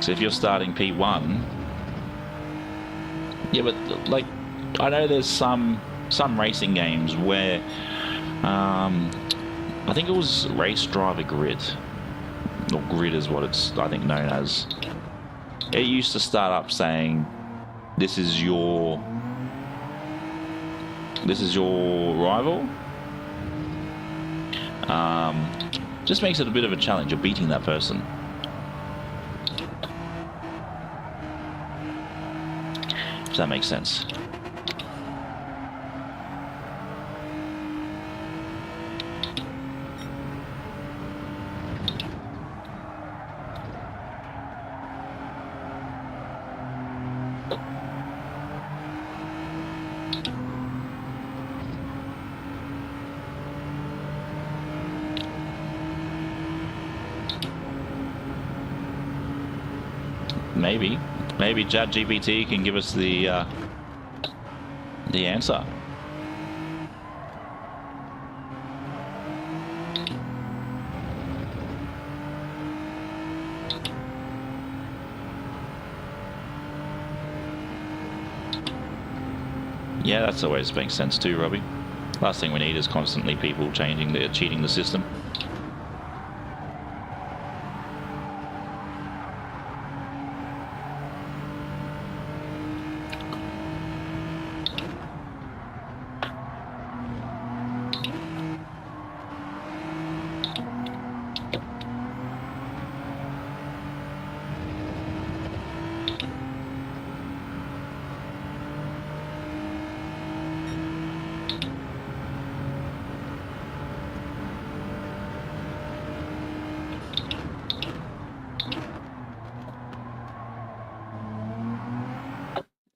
So if you're starting P1, yeah, but like, I know there's some racing games where I think it was Race Driver Grid, or Grid is what it's I think known as. It used to start up saying, this is your this is your rival. Just makes it a bit of a challenge. You're beating that person. If that makes sense. Maybe ChatGPT can give us the answer. Yeah, that's always makes sense too, Robbie. Last thing we need is constantly people cheating the system.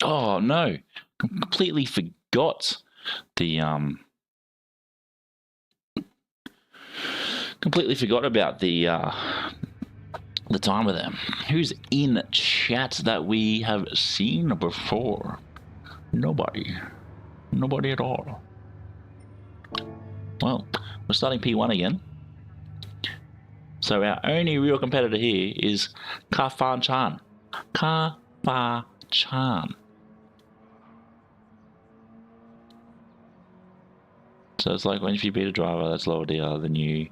Oh no, completely forgot about the timer there. Who's in chat that we have seen before? Nobody at all. Well, we're starting P1 again. So our only real competitor here is Ka-Fan-Chan. Ka-Fa-Chan. So it's like when if you beat a driver that's lower DR, then you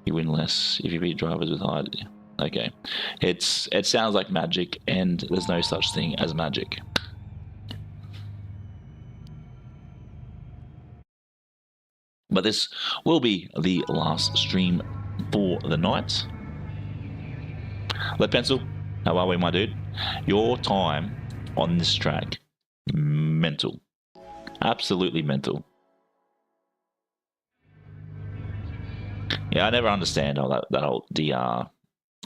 win less. If you beat drivers with high, okay. It sounds like magic, and there's no such thing as magic. But this will be the last stream for the night. Lead Pencil, how are we, my dude? Your time on this track, mental, absolutely mental. Yeah, I never understand all that whole DR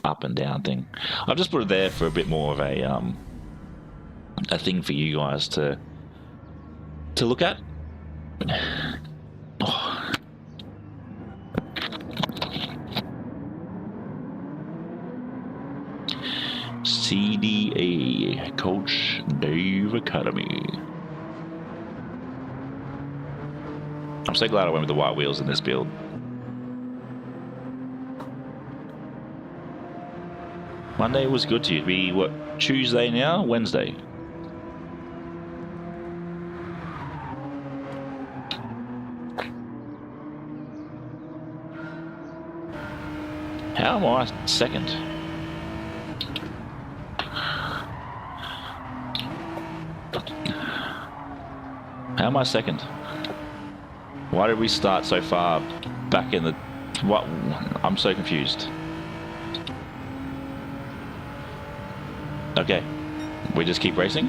up and down thing. I've just put it there for a bit more of a thing for you guys to look at. Oh. CDA, Coach Dave Academy. I'm so glad I went with the white wheels in this build. Monday was good to you. We what, Tuesday now? Wednesday? How am I second? How am I second? Why did we start so far back in the... What? I'm so confused. Okay, we just keep racing.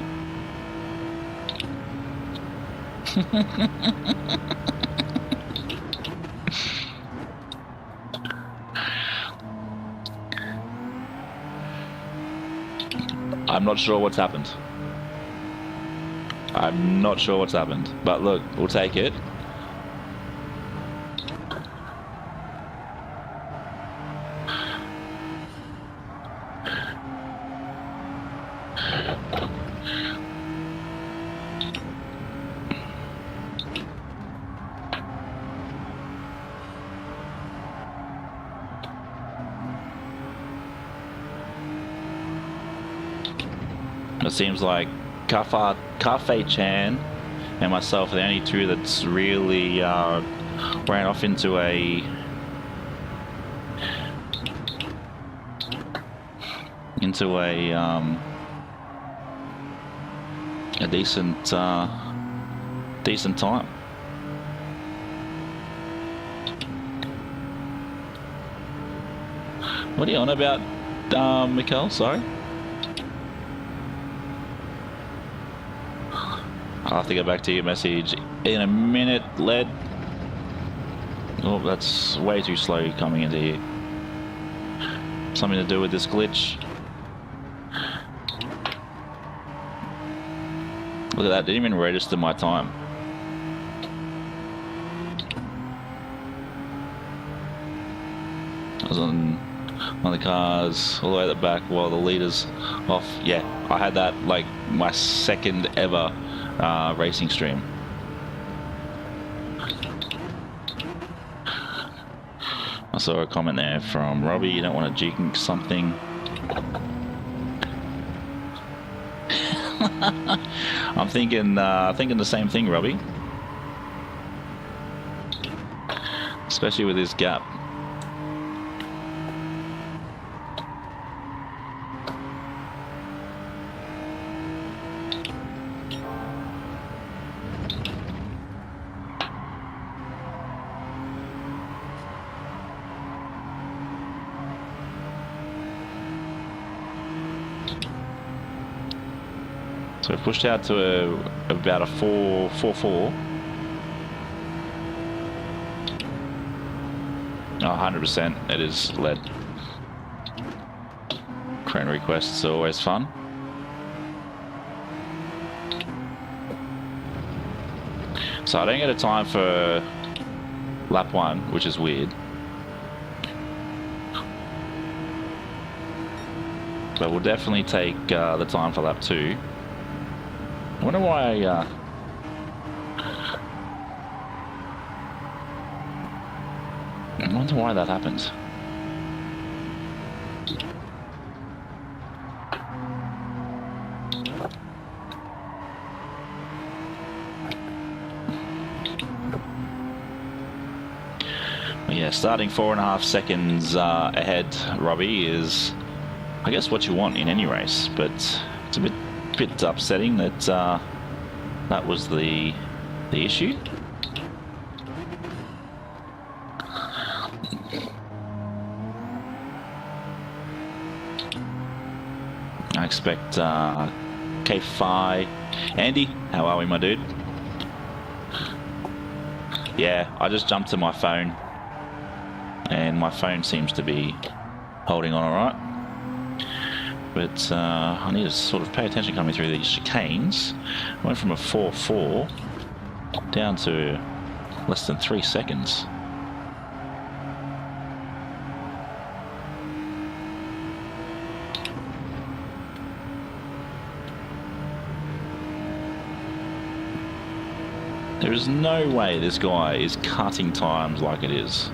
I'm not sure what's happened. I'm not sure what's happened, but look, we'll take it. It seems like Cafe-chan and myself are the only two that's really ran off into a decent time. What are you on about, Mikkel? Sorry. I'll have to go back to your message in a minute, Led. Oh, that's way too slow coming into here. Something to do with this glitch. Look at that, didn't even register my time. I was on the cars all the way at the back while the leader's off. Yeah, I had that like my second ever racing stream. I saw a comment there from Robbie, you don't want to jinx something. I'm thinking the same thing, Robbie. Especially with this gap. So we've pushed out to about a 4.44. 100% it is Led. Friend requests are always fun. So I don't get a time for lap 1, which is weird. But we'll definitely take the time for lap 2. I wonder why I wonder why that happens. Yeah, starting 4.5 seconds ahead, Robbie, is I guess what you want in any race, but it's a bit upsetting that that was the issue. I expect K5. Andy, how are we, my dude? Yeah, I just jumped to my phone and my phone seems to be holding on all right. But I need to sort of pay attention coming through these chicanes. I went from a 4.4 down to less than 3 seconds. There is no way this guy is cutting times like it is.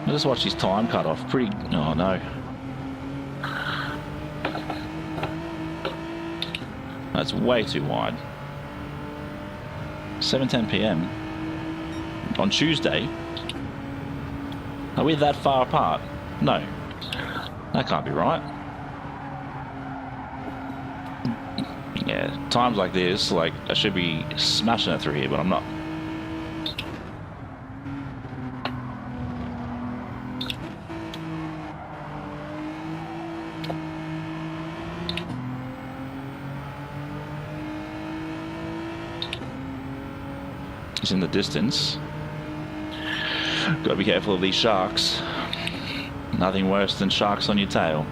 I just watched his time cut off. Pretty. Oh no. That's way too wide. 7:10 p.m. on Tuesday. Are we that far apart? No. That can't be right. Yeah, times like this, like I should be smashing it through here, but I'm not. He's in the distance. Gotta be careful of these sharks. Nothing worse than sharks on your tail.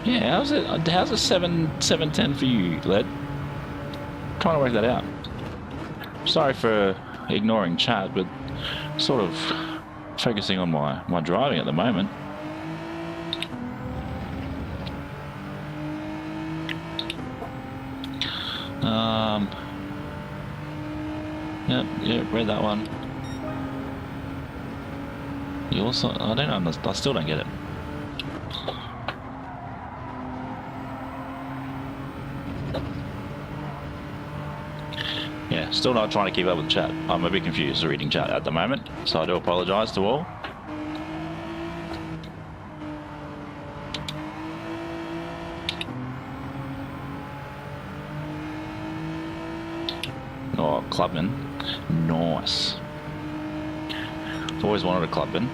Yeah, how's it 7:10 for you, Led? I'm trying to work that out. Sorry for ignoring chat, but sort of focusing on my driving at the moment. Yep, read that one. You also, I don't understand, I still don't get it. Yeah, still not trying to keep up with the chat. I'm a bit confused reading chat at the moment, so I do apologise to all. Oh, Clubman. Nice. I've always wanted a Clubman.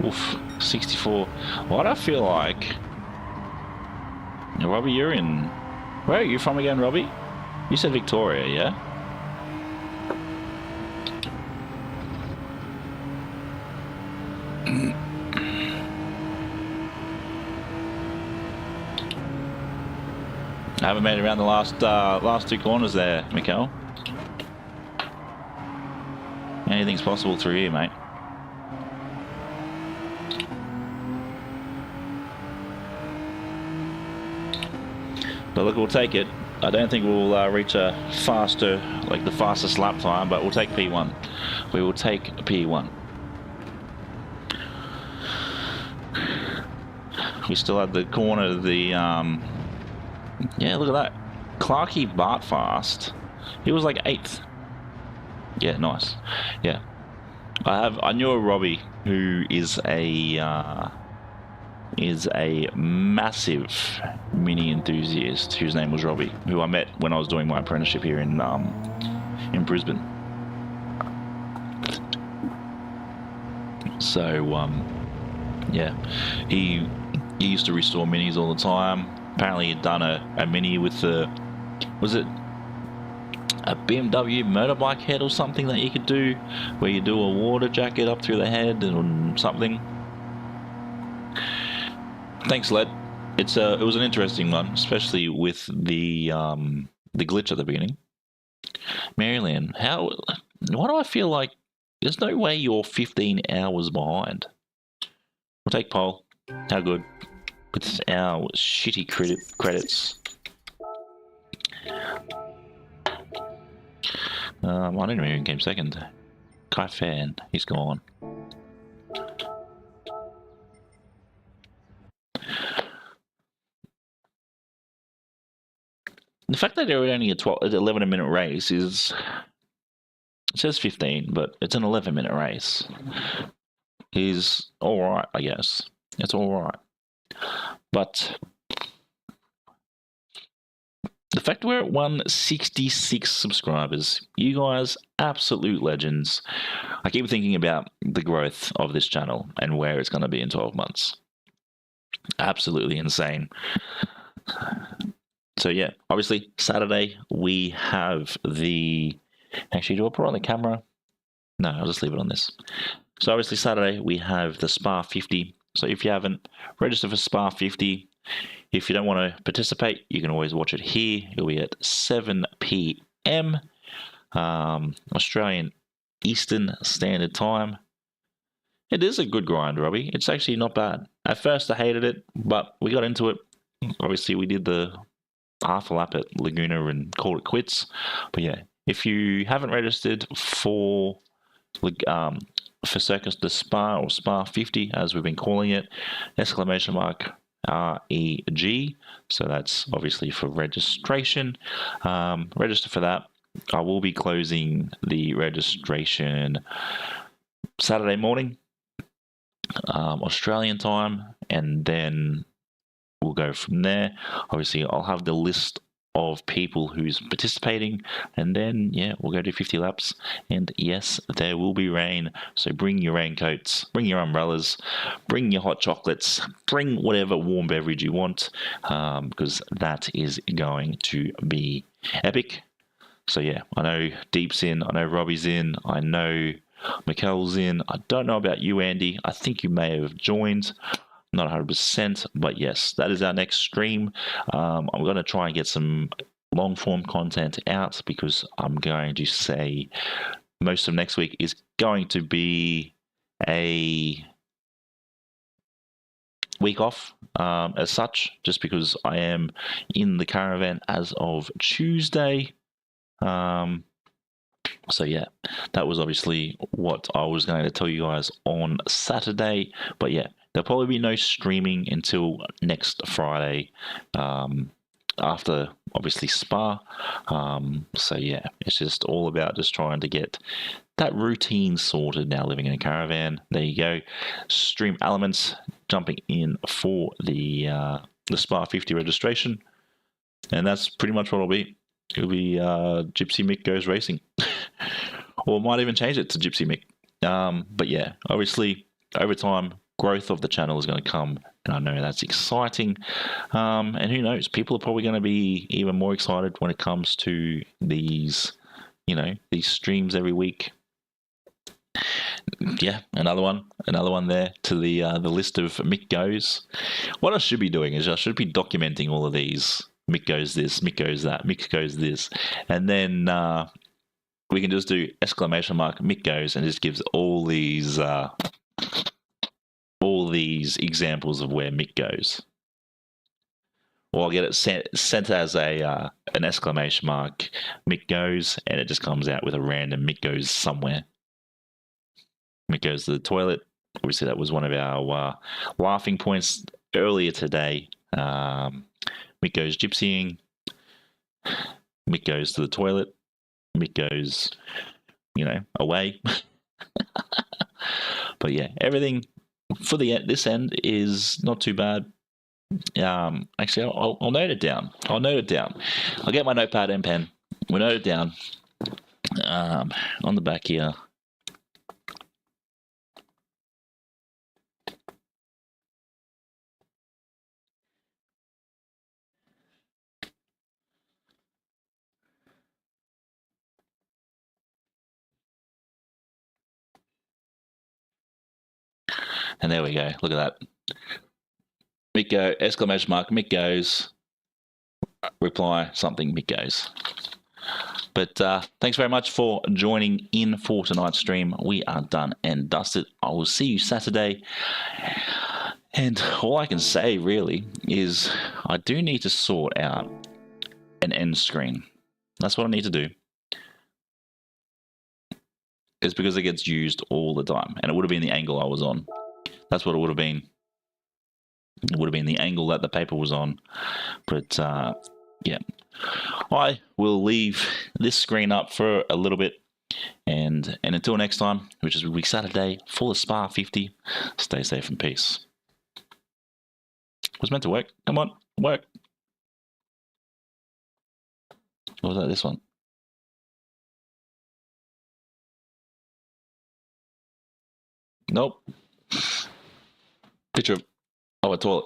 Oof, 64. Why do I feel like... Robbie, you're in... Where are you from again, Robbie? You said Victoria, yeah? I haven't made it around the last two corners there, Mikkel. Anything's possible through here, mate. But look, we'll take it. I don't think we'll reach a faster, like the fastest lap time, but we'll take P1. We will take P1. We still had the corner, yeah, look at that. Clarky Bartfast. He was like 8th. Yeah, nice. Yeah. I knew a Robbie who is a massive mini enthusiast whose name was Robbie, who I met when I was doing my apprenticeship here in Brisbane. So yeah, he used to restore minis all the time. Apparently he'd done a mini with the, was it a BMW motorbike head or something that you could do, where you do a water jacket up through the head and something. Thanks, Led. It was an interesting one, especially with the glitch at the beginning. Maryland, why do I feel like there's no way you're 15 hours behind? We'll take poll. How good? With our shitty credits. I don't know who came second. Kai Fan, he's gone. The fact that they're only a 11-minute race is... It says 15, but it's an 11-minute race. Is alright, I guess. It's alright. But... the fact we're at 166 subscribers, you guys, absolute legends. I keep thinking about the growth of this channel and where it's going to be in 12 months. Absolutely insane. So yeah, obviously Saturday we have the... Actually, do I put it on the camera? No, I'll just leave it on this. So obviously Saturday we have the Spa 50. So if you haven't registered for Spa 50, if you don't want to participate, you can always watch it here. It'll be at 7 p.m. Australian Eastern Standard Time. It is a good grind, Robbie. It's actually not bad. At first I hated it, but we got into it. Obviously we did the half a lap at Laguna and called it quits. But yeah, if you haven't registered for Circus de Spa, or Spa 50 as we've been calling it, exclamation mark REG. So that's obviously for registration. Register for that. I will be closing the registration Saturday morning, Australian time, and then we'll go from there. Obviously, I'll have the list of people who's participating, and then yeah, we'll go do 50 laps. And yes, there will be rain, so bring your raincoats, bring your umbrellas, bring your hot chocolates, bring whatever warm beverage you want, because that is going to be epic. So yeah, I know Deep's in, I know Robbie's in, I know Mikkel's in. I don't know about you, Andy. I think you may have joined. Not 100%, but yes, that is our next stream. I'm going to try and get some long form content out, because I'm going to say most of next week is going to be a week off as such, just because I am in the caravan as of Tuesday. So yeah, that was obviously what I was going to tell you guys on Saturday. But yeah, there'll probably be no streaming until next Friday, after obviously Spa. So yeah, it's just all about just trying to get that routine sorted now, living in a caravan. There you go. Stream Elements jumping in for the Spa 50 registration. And that's pretty much what it'll be. It'll be Gypsy Mick Goes Racing. Or might even change it to Gypsy Mick. But yeah, obviously, over time, growth of the channel is going to come. And I know that's exciting. And who knows, people are probably going to be even more excited when it comes to these, these streams every week. Yeah, another one there to the list of Mick Goes. What I should be doing is I should be documenting all of these. Mick goes this, Mick goes that, Mick goes this, and then we can just do exclamation mark Mick goes, and it just gives all these examples of where Mick goes. Or I'll get it sent as an exclamation mark Mick goes, and it just comes out with a random Mick goes somewhere. Mick goes to the toilet. Obviously, that was one of our laughing points earlier today. Mick goes gypsying. Mick goes to the toilet. Mick goes, away. But yeah, everything for this end is not too bad. Actually, I'll note it down. I'll get my notepad and pen. We'll note it down on the back here. And there we go. Look at that. Mick go, exclamation mark, Mick goes, reply, something, Mick goes. But thanks very much for joining in for tonight's stream. We are done and dusted. I will see you Saturday. And all I can say, really, is I do need to sort out an end screen. That's what I need to do. It's because it gets used all the time. And it would have been the angle I was on. That's what it would have been. It would have been the angle that the paper was on. But, yeah. I will leave this screen up for a little bit. And until next time, which is week Saturday, full of Spa 50, stay safe and peace. It was meant to work. Come on, work. Or was that this one? Nope. Picture of a toilet.